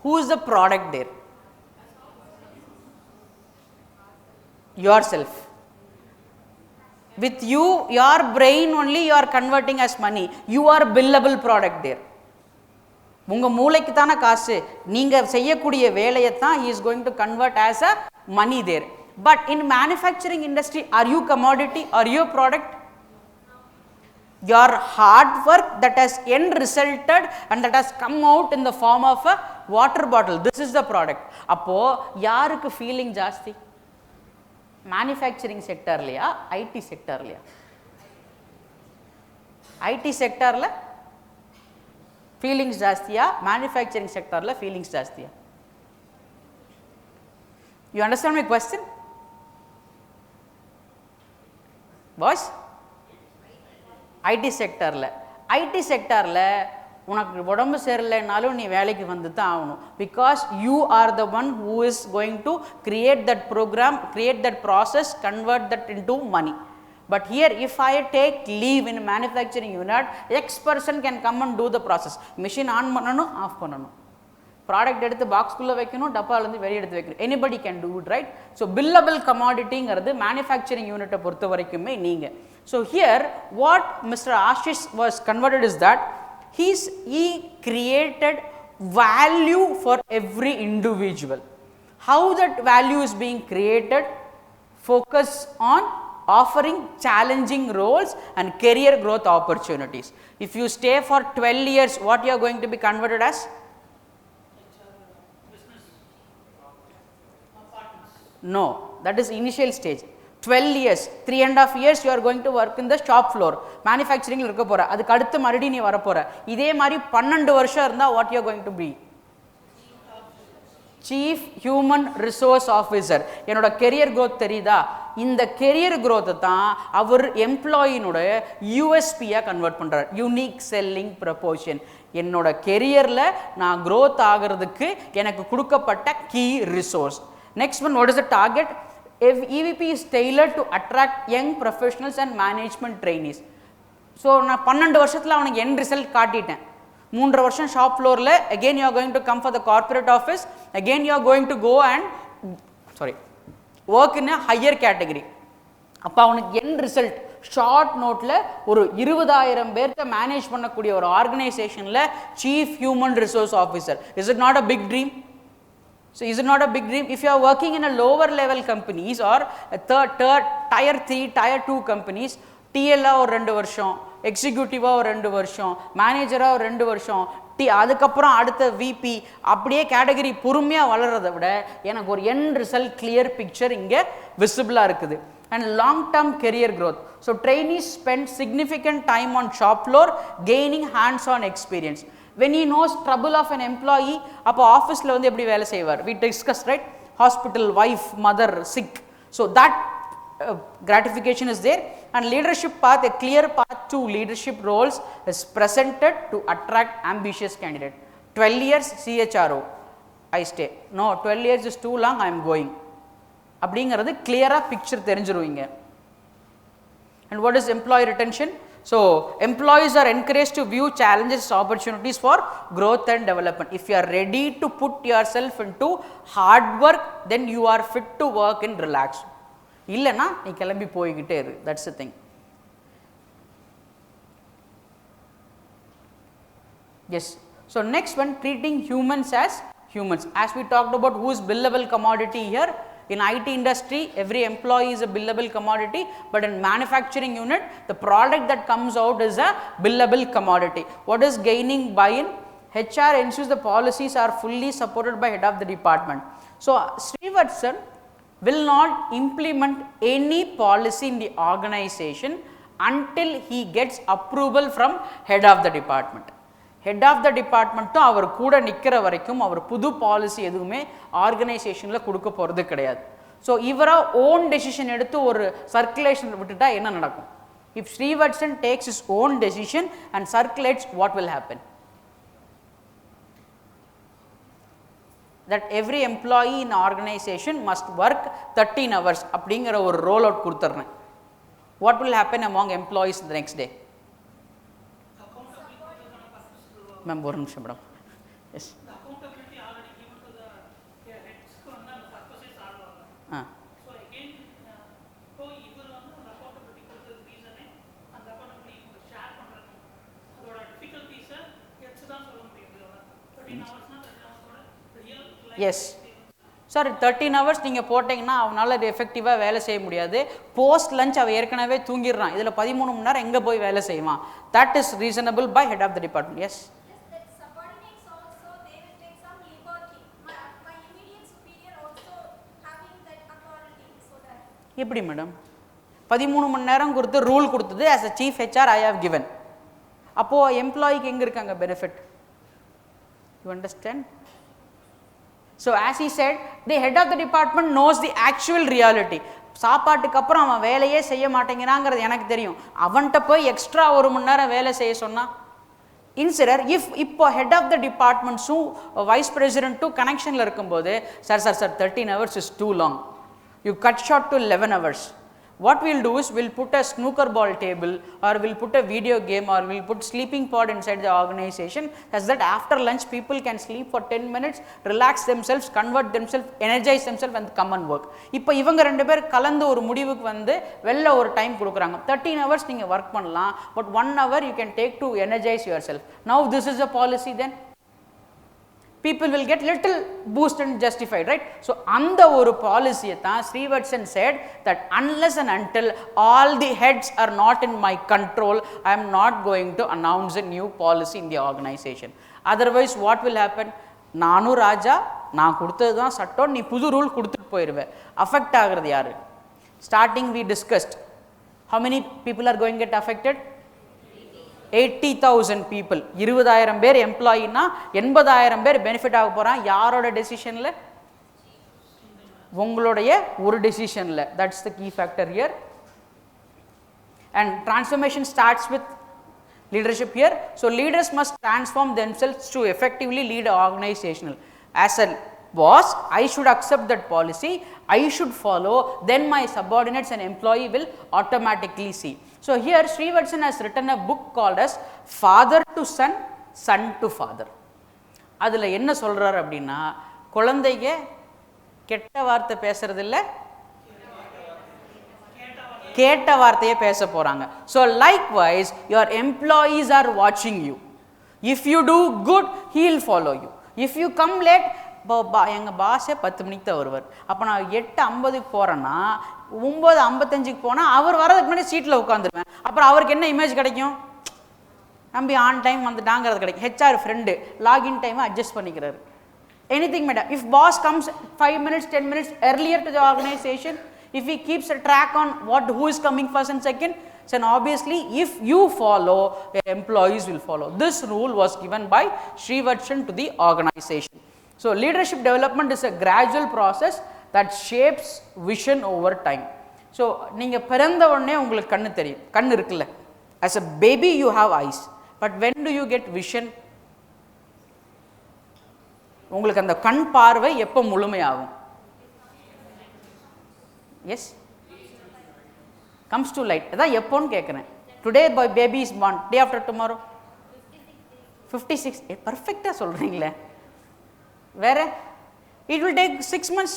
Who is the product there? Yourself. With you, your brain only you are converting as money. You are billable product there. உங்க மூளைக்கு தான காசு, நீங்க செய்யக்கூடிய வேலையை தான் he is going to convert as a money there. But in manufacturing industry, are you commodity? Are you a product? Your hard work that has end resulted and that has come out in the form of a water bottle, this is the product. அப்போ யாருக்கு feeling ஜாஸ்தி? Manufacturing செக்டர்லையா, IT செக்டர்லையா? IT செக்டரில் feelings ஜாஸ்தியா, manufacturing செக்டரில் feelings ஜாஸ்தியா? You understand my question boss? IT செக்டரில் உனக்கு உடம்பு சரியில்லைனாலும் நீ வேலைக்கு வந்து தான் ஆகணும். Because you are the one who is going to create that program, create that process, convert that into money. But here if I take leave in manufacturing unit, X person can come and do the process. Machine on பண்ணணும், of பண்ணணும், product எடுத்து பாக்ஸ்குள்ளே வைக்கணும், டப்பாலேருந்து வெளியே எடுத்து வைக்கணும். Anybody can do it, right? So billable கமாடிட்டிங்கிறது மேனுஃபேக்சரிங் யூனிட்டை பொறுத்த வரைக்குமே நீங்கள். So here what mister Ashish was converted is that he created value for every individual. How that value is being created? Focus on offering challenging roles and career growth opportunities. If you stay for 12 years, what you are going to be converted as? No, that is initial stage. 12 years, 3.5 years you are going to work in the shop floor. Manufacturing இருக்க போற, அதுக்கு அடுத்து மறுபடியும் நீ வர போற. இதே மாதிரி 12 வருஷம் இருந்தா what you are going to be? Chief Human Resource Officer. என்னோட career growth தெரியுதா? இந்த career growth தான் அவர் எம்ப்ளாயினோட USP-யா கன்வெர்ட் பண்றார். Unique selling proportion. என்னோட கெரியர்ல நான் growth ஆகிறதுக்கு எனக்கு கொடுக்கப்பட்ட key resource. Next one, what is the target? EVP is tailored to attract young professionals and management trainees. So நான் 12 வருஷத்துல அவனுக்கு end result காட்டிட்டேன். 3 வருஷம் ஷாப் ஃப்ளோரில், again you are going to come for the corporate office, again you are going to go and work in a higher category. அப்போ அவனுக்கு end result short நோட்டில் ஒரு 20,000 பேர்த்த மேனேஜ் பண்ணக்கூடிய ஒரு ஆர்கனைசேஷனில் chief human resource officer. Is it not a big dream? So is it not a big dream? If you are working in a lower level companies or a tier 3, tier 2 companies, TL ஒரு 2 வருஷம், எக்ஸிக்யூட்டிவா ஒரு 2 வருஷம், மேனேஜரா ஒரு 2 வருஷம், அதுக்கப்புறம் அடுத்த VP, அப்படியே கேட்டகரி பொறுமையாக வளர்றதை விட எனக்கு ஒரு எண்ட் ரிசல்ட் கிளியர் பிக்சர் இங்கே விசிபிளாக இருக்குது. And long term career growth. So trainees spend significant time on shop floor gaining hands on experience. When he knows trouble of an employee, அப்போ ஆஃபீஸில் வந்து எப்படி வேலை செய்வார்? We discussed, right? Hospital, wife, mother, sick. So that gratification is there, and leadership path, a clear path to leadership roles is presented to attract ambitious candidate. 12 years CHRO, I stay. No, 12 years is too long, I am going. அப்படிங்கிறது clear-ஆ picture தெரிஞ்சிருவீங்க. And what is employee retention? So, employees are encouraged to view challenges as opportunities for growth and development. If you are ready to put yourself into hard work, then you are fit to work in Relaxo. இல்லனா நீ கிளம்பி போயிட்டே இரு. That's the thing. Yes. So, next one, treating humans as humans. As we talked about, who is billable commodity here? In IT industry, every employee is a billable commodity, but in manufacturing unit, the product that comes out is a billable commodity. What is gaining buy-in? HR ensures the policies are fully supported by head of the department. So, Srivatsan will not implement any policy in the organization until he gets approval from head of the department. Head of the department to அவர் கூட நிக்கிற வரைக்கும் அவர் புது policy எதுவுமே ஆர்கனைசேஷன்ல கொடுக்க போறது கிடையாது. So இவரா own decision எடுத்து ஒரு சர்க்குலேஷன் விட்டுட்டா என்ன நடக்கும்? If Srivatsan takes his own decision and circulates, what will happen? That every employee in organization must work 13 hours அப்படிங்கிற ஒரு ரோல் அவுட் கொடுத்துறேன். What will happen among employees the next day? Ma'am, one minute, madam. Yes. The accountability already given to the heads and the purposes are. So again, so இவர் வந்து அந்த accountability கொடுத்தது ரீசனே அந்த accountability share பண்றது. அதோட difficulties heads தான் சொல்ல முடியும். 13 ஹவர்ஸ்னா 13 ஹவர்ஸோட real life. Yes. Sir 13 hours நீங்கள் போட்டிங்கன்னா அவனால் அது எஃபெக்டிவாக வேலை செய்ய முடியாது. போஸ்ட் லஞ்ச் அவன் ஏற்கனவே தூங்கிடுறான். இதில் 13 மணி நேரம் எங்கே போய் வேலை செய்வான்? That is reasonable by head of the department. Yes. எப்படி மேடம் 13 மணி நேரம் கொடுத்து ரூல் கொடுத்தது as a chief HR I have given. அப்போ எம்ப்ளாயிக்கு எங்க இருக்காங்க benefit? You understand? So as he said, the head of the department knows the actual reality. சாப்பாட்டுக்கு அப்புறம் அவன் வேலையே செய்ய மாட்டேங்கிறாங்கிறது எனக்கு தெரியும். அவன்கிட்ட போய் எக்ஸ்ட்ரா ஒரு மணி நேரம் வேலை செய்ய சொன்னா இன்சிடர் இஃப் இப்போ ஹெட் ஆஃப் த டிபார்ட்மெண்ட்ஸும் வைஸ் பிரசிடென்ட்டும் கனெக்ஷனில் இருக்கும்போது sir 13 hours is too long. You cut short to 11 hours. What we'll do is we'll put a snooker ball table, or we'll put a video game, or we'll put sleeping pod inside the organization, as that after lunch people can sleep for 10 minutes, relax themselves, convert themselves, energize themselves and come and work. இப்போ இவங்க ரெண்டு பேர் கலந்து ஒரு முடிவுக்கு வந்து வெளில ஒரு டைம் கொடுக்குறாங்க. 13 hours நீங்கள் ஒர்க் பண்ணலாம், but 1 hour you can take to energize yourself. Now this is a policy then. People will get little boost and justified, right? So அந்த ஒரு பாலிசியை தான் Srivatsan said that unless and until all the heads are not in my control, I am not going to announce a new policy in the organization. Otherwise what will happen? நானும் ராஜா, நான் கொடுத்தது தான் சட்டம், நீ புது ரூல் கொடுத்துட்டு போயிடுவேன். அஃபெக்ட் ஆகிறது யாரு? Starting we discussed. How many people are going to get affected? 80,000 people. 20,000 பேர் எம்ப்ளாயினா 80,000 பேர் பெனிஃபிட் ஆக போகிறான். யாரோட டெசிஷனில்? உங்களுடைய ஒரு டெசிஷனில். That's the key factor here. And transformation starts with leadership here. So leaders must transform themselves to effectively lead organisational. As a boss, I should accept that policy, I should follow, then my subordinates and employee will automatically see. So here Srivatsan has written a book called as Father to Son, Son to Father. அதில் என்ன சொல்கிறார் அப்படின்னா, குழந்தைங்க கெட்ட வார்த்தை பேசுறது இல்லை, கேட்ட வார்த்தையே பேச போகிறாங்க. So likewise your employees are watching you. If you do good, he will follow you. If you come late, எங்கள் பாஸே 10 மணிக்கு தான் வருவார். அப்போ நான் 8:50 போகிறேன்னா 9:55 போனால் அவர் வரதுக்கு முன்னாடி சீட்டில் உட்காந்துருவேன். அப்புறம் அவருக்கு என்ன இமேஜ் கிடைக்கும்? நம்பி ஆன் டைம் வந்துட்டாங்கிறது கிடைக்கும். ஹெச்ஆர் ஃப்ரெண்டு லாகின் டைமை அட்ஜஸ்ட் பண்ணிக்கிறாரு. Anything madam. If boss comes 5 minutes 10 minutes earlier to the organization, if he keeps a track on who is coming first and second, then obviously if you follow, employees will follow. This rule was given by Srivatsan to the organization. So leadership development is a gradual process that shapes vision over time. So நீங்கள் பிறந்த உடனே உங்களுக்கு கண்ணு தெரியும், கண் இருக்குல்ல, as a baby you have eyes, but when do you get vision? உங்களுக்கு அந்த கண் பார்வை எப்போ முழுமையாகும்? Yes, comes to light. அதான் எப்போன்னு கேட்குறேன். Today baby is born, day after tomorrow 56. பர்ஃபெக்டாக சொல்கிறீங்களே. வேற it will take 6 months.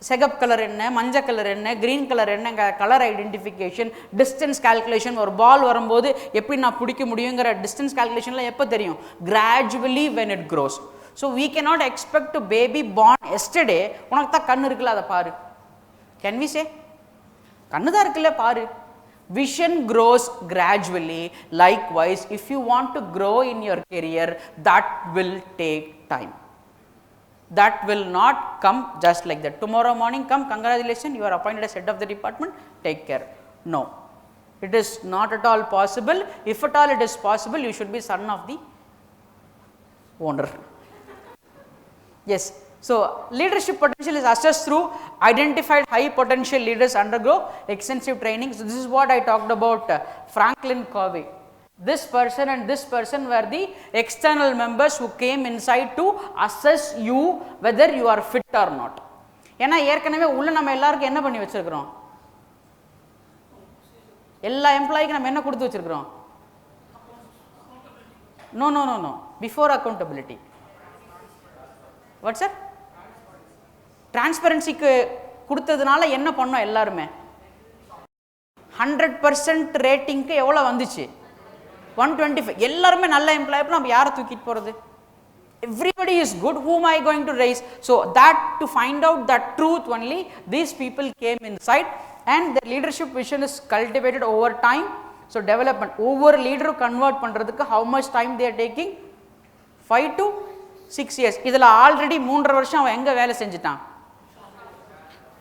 செகப் colour என்ன, மஞ்சள் கலர் என்ன, க்ரீன் கலர் என்ன, கலர் ஐடென்டிஃபிகேஷன், டிஸ்டன்ஸ் கால்குலேஷன். ஒரு பால் வரும்போது எப்படி நான் பிடிக்க முடியுங்கிற டிஸ்டன்ஸ் கால்குலேஷன்லாம் எப்போ தெரியும்? Gradually when it grows. So we cannot expect to baby born yesterday. உனக்கு தான் கண்ணு இருக்குல்ல, அதை பாரு. Can we say? கண்ணு தான் இருக்குல்ல, பாரு. Vision grows gradually. Likewise, if you want to grow in your career, that will take time. That will not come just like that. Tomorrow morning come, congratulations, you are appointed as head of the department, take care. No, it is not at all possible. If at all it is possible, you should be son of the owner. Yes. So leadership potential is assessed through identified high potential leaders undergo extensive training. So this is what I talked about Franklin Covey. This person and this person were the external members who came inside to assess you whether you are fit or not. ஏன்னா ஏற்கனவே உள்ள நம்ம எல்லாருக்கும் என்ன பண்ணி வச்சிருக்கிறோம்? எல்லா எம்ப்ளாய்க்கு நம்ம என்ன கொடுத்து வச்சிருக்கிறோம்? No, no, no, no. Before accountability. What sir? டிரான்ஸ்பரன்சிக்கு கொடுத்ததுனால என்ன பண்ணோம்? எல்லாருமே 100% ரேட்டிங்க்கு எவ்வளோ வந்துச்சு? 125. எல்லாருமே நல்ல எம்ப்ளாய். நம்ம யாரை தூக்கிட்டு போகிறது? Everybody is good. Whom am I going to raise? So that to find out that truth only, these people came inside and their leadership vision is cultivated over time. So development. ஒவ்வொரு லீடரும் convert பண்ணுறதுக்கு how much time they are taking? 5 to 6 years. இதில் already 3.5 வருஷம் அவன் எங்கே வேலை செஞ்சுட்டான்?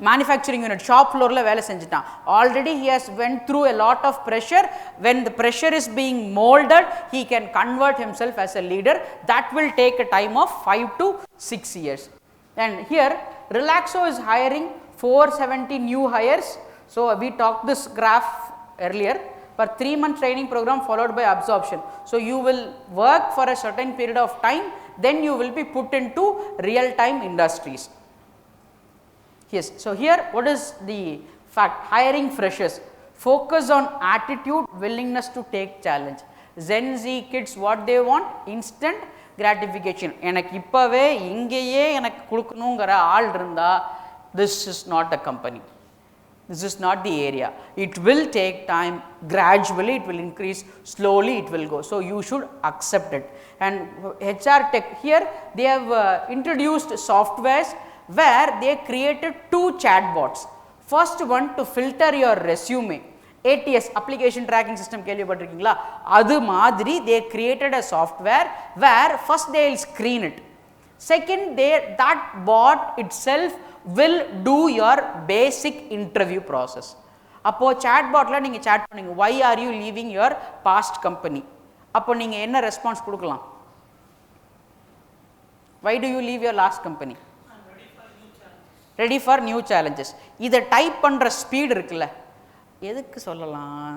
manufacturing unit, shop floor la வேலை செஞ்சிட்டான். Already he has went through a lot of pressure. When the pressure is being molded, he can convert himself as a leader. That will take a time of 5 to 6 years. And here Relaxo is hiring 470 new hires. So we talked this graph earlier. For 3-month training program followed by absorption. So you will work for a certain period of time, then you will be put into real time industries. Yes, so here what is the fact? Hiring freshers, focus on attitude, willingness to take challenge. Gen Z kids, what they want? Instant gratification. எனக்கு இப்பவே இங்கேயே எனக்கு கொடுக்கணுங்கிற ஆள் இருந்தா, this is not a company. This is not the area. It will take time. Gradually it will increase, slowly it will go. So you should accept it. And HR tech, here they have introduced softwares where they created 2 chatbots. First one to filter your resume. ATS, application tracking system, கேள்விப்பட்டிருக்கீங்களா? அது மாதிரி they created a software where first they will screen it. Second, that bot itself will do your basic interview process. அப்போ chatbotல நீங்க chat பண்ணுங்க, why are you leaving your past company? அப்போ நீங்க என்ன response கொடுக்கலாம்? Why do you leave your last company? Ready for new challenges. இதை type பண்ணுற speed இருக்குல்ல, எதுக்கு சொல்லலாம்?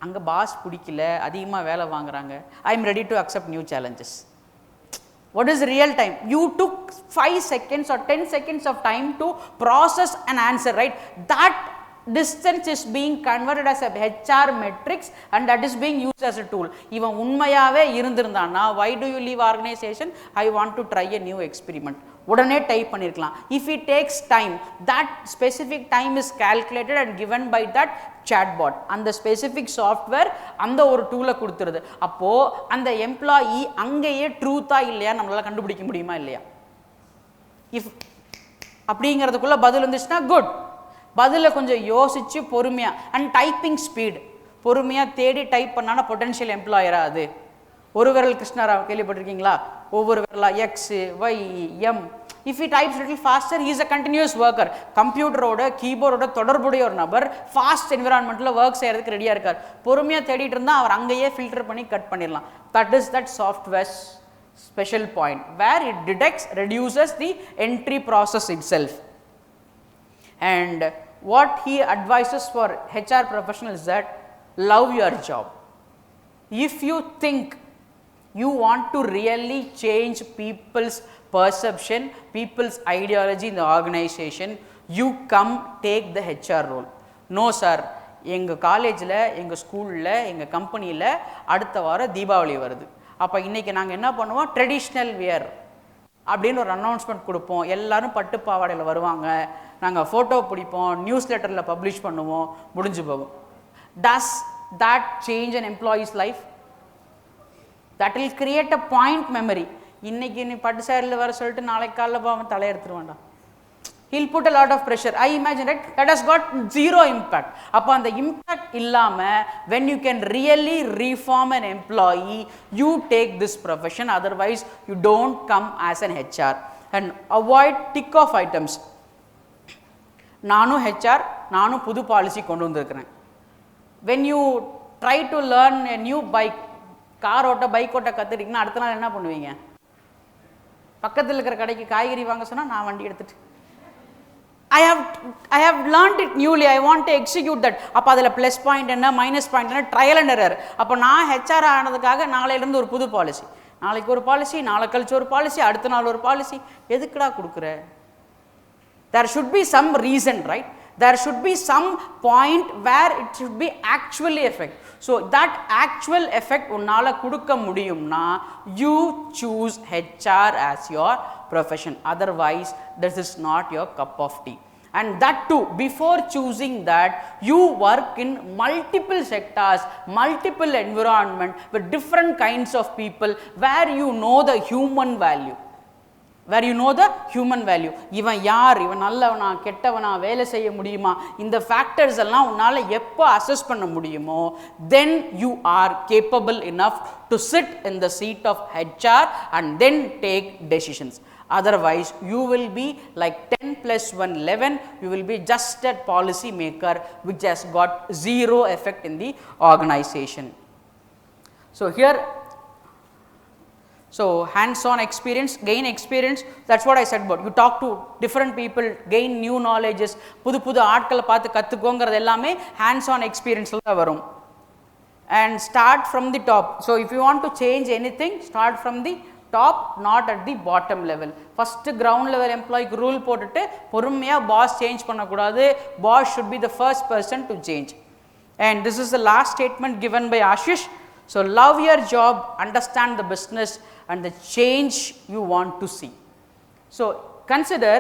அங்கே பாஸ் பிடிக்கல, அதிகமாக வேலை வாங்குறாங்க. I am ready to accept new challenges. What is real time? You took 5 seconds or 10 seconds of time to process an answer, right? That distance is being converted as a HR metrics and that is being used as a tool. இவன் உண்மையாவே இருந்திருந்தானா, why do you leave organization? I want to try a new experiment. உடனே type பண்ணிருக்கலாம். If it takes time, that specific time is calculated and given by that chatbot. அந்த specific software அந்த ஒரு டூலை கொடுத்துருது. அப்போ அந்த எம்ப்ளாயி அங்கேயே ட்ரூத்தா இல்லையா நம்மளால கண்டுபிடிக்க முடியுமா இல்லையா? இஃப் அப்படிங்கிறதுக்குள்ள பதில் வந்துச்சுன்னா குட். பதிலை கொஞ்சம் யோசிச்சு பொறுமையா, அண்ட் டைப்பிங் ஸ்பீட் பொறுமையா தேடி டைப் பண்ணானா பொட்டன்ஷியல் எம்ப்ளாயரா அது. ஒரு விரல் கிருஷ்ணராவ் கேள்விப்பட்டிருக்கீங்களா? ஒவ்வொரு விரலா X Y M. If he types little faster, he is a continuous worker. கம்ப்யூட்டரோட கீபோர்டோட தொடர்புடைய ஒரு நபர் ஃபாஸ்ட் என்விரான்மெண்ட்டில் ஒர்க் செய்யறதுக்கு ரெடியாக இருக்கார். பொறுமையாக தேடிட்டு இருந்தால் அவர் அங்கேயே ஃபில்டர் பண்ணி கட் பண்ணிடலாம். That is that software special point where it detects, reduces the entry process itself. And what he advises for HR professional is that love your job. If you think you want to really change people's perception, people's ideology in the organization, you come take the HR role. No sir, எங்கள் காலேஜில், எங்கள் ஸ்கூலில், எங்கள் கம்பெனியில் அடுத்த வாரம் தீபாவளி வருது. அப்போ இன்றைக்கி நாங்கள் என்ன பண்ணுவோம், ட்ரெடிஷ்னல் வியர் அப்படின்னு ஒரு அனௌன்ஸ்மெண்ட் கொடுப்போம். எல்லோரும் பட்டு பாவாடையில் வருவாங்க, நாங்கள் ஃபோட்டோ பிடிப்போம், நியூஸ் லெட்டரில் பப்ளிஷ் பண்ணுவோம், முடிஞ்சு போகும். Does that change an employees life? That will create a point memory. இன்னைக்கு நீ பட்டு சேரில் வர சொல்லிட்டு நாளைக்கு காலையில் போகாமல் தலையெடுத்துருவான்டா. He'll put a lot of pressure. I imagine, right? That has got zero impact. அப்போ அந்த impact இல்லாமல், when you can really reform an employee, you take this profession. Otherwise, you don't come as an HR. And avoid tick off items. நானும் HR, நானும் புது policy கொண்டு வந்திருக்கிறேன். When you try to learn a new bike, car ஓட்ட bike ஓட்ட கற்றுட்டிங்கன்னா அடுத்த நாள் என்ன பண்ணுவீங்க? பக்கத்தில் இருக்கிற கடைக்கு காய்கறி வாங்க சொன்னால் நான் வண்டி எடுத்துட்டு I have learned it newly, I want to execute that. அப்போ அதில் ப்ளஸ் பாயிண்ட் என்ன, மைனஸ் பாயிண்ட் என்ன, ட்ரையல் அண்ட் எரர். அப்போ நான் ஹெச்ஆர் ஆனதுக்காக நாளையிலேருந்து ஒரு புது பாலிசி, நாளைக்கு ஒரு பாலிசி, நாளை கழிச்சு ஒரு பாலிசி, அடுத்த நாள் ஒரு பாலிசி. எதுக்குடா கொடுக்குற? There should be some reason, right? There should be some point where it should be actually effect. So that actual effect உன்னால கொடுக்க முடியும்னா you choose HR as your profession. Otherwise this is not your cup of tea. And that too, before choosing that, you work in multiple sectors, multiple environment with different kinds of people where you know the human value. Where you know the human value. இவன் யார், இவன் நல்லவனா கெட்டவனா, வேலை செய்ய முடியுமா, இந்த factors எல்லாம் உன்னால் எப்போ அசஸ் பண்ண முடியுமோ, then you are capable enough to sit in the seat of HR and then take decisions. Otherwise you will be like 10 plus 1 11, you will be just a policy maker which has got zero effect in the organization. So here, so hands-on experience, gain experience, that's what I said about. You talk to different people, gain new knowledges, புது புது ஆட்களை பார்த்து கற்றுக்கோங்கிறது எல்லாமே hands-on experienceல தான் வரும். And start from the top. So if you want to change anything, start from the top, not at the bottom level. First ground level employee rule போட்டுட்டு பொறுமையாக boss change பண்ணக்கூடாது. Boss should be the first person to change. And this is the last statement given by Ashish. So love your job, understand the business and the change you want to see. So consider,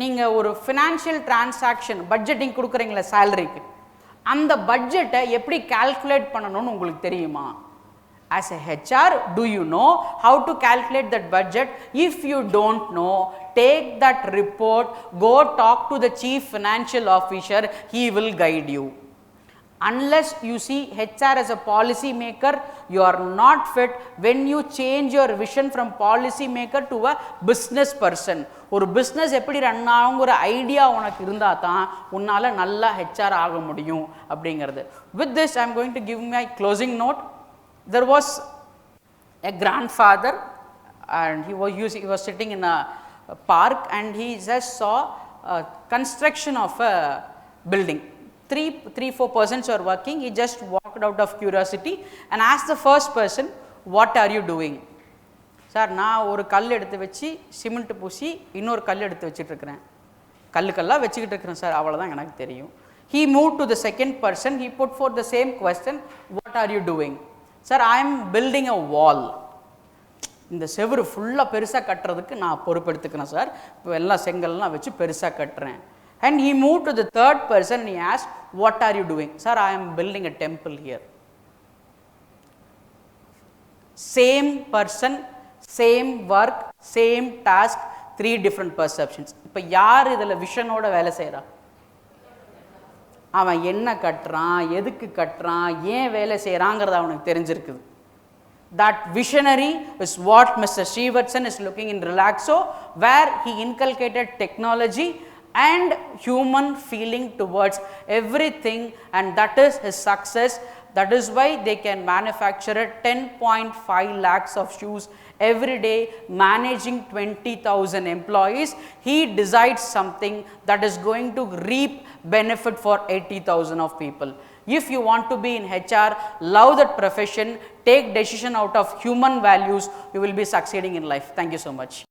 நீங்கள் ஒரு financial transaction budgeting கொடுக்குறீங்களா சேலரிக்கு, அந்த பட்ஜெட்டை எப்படி calculate பண்ணணும்னு உங்களுக்கு தெரியுமா? As a HR, do you know how to calculate that budget? If you don't know, take that report, go talk to the chief financial officer, he will guide you. Unless you see HR as a policy maker, you are not fit. When you change your vision from policy maker to a business person, ஒரு business எப்படி run ஆகுங்கிற idea உனக்கு இருந்தால் தான் உன்னால் நல்லா HR ஆக முடியும் அப்படிங்கிறது. With this, I am going to give my closing note. There was a grandfather and he was sitting in a park and he just saw a construction of a building. Three, 4 persons were working. He just walked out of curiosity and asked the first person, what are you doing? Sir, நான் ஒரு கல் எடுத்து வச்சு cement பூசி இன்னொரு கல் எடுத்து வச்சிட்டு இருக்கிறேன், கல்லுக்கெல்லாம் வச்சுக்கிட்டு இருக்கிறேன் சார், அவ்வளோதான் எனக்கு தெரியும். He moved to the second person. He put forth the same question, what are you doing? Sir, I am building a wall. இந்த செவரு ஃபுல்லாக பெருசாக கட்டுறதுக்கு நான் பொறுப்பெடுத்துக்கிறேன் சார், இப்போ எல்லாம் செங்கல்லாம் வச்சு பெருசாக கட்டுறேன். And he moved to the third person and he asked, what are you doing? Sir, I am building a temple here. Same person, same work, same task, 3 different perceptions. இப்போ யார் இதில் விஷனோட வேலை செய்கிறா? அவன் என்ன கட்டுறான், எதுக்கு கட்டுறான், ஏன் வேலை செய்கிறாங்கிறது அவனுக்கு தெரிஞ்சிருக்குது. That visionary is what Mr. Srivatsan is looking in Relaxo, where he inculcated technology and human feeling towards everything, and that is his success. That is why they can manufacture 10.5 lakhs of shoes every day, managing 20,000 employees. He decides something that is going to reap benefit for 80,000 of people. If you want to be in HR, love that profession, take decision out of human values, you will be succeeding in life. Thank you so much.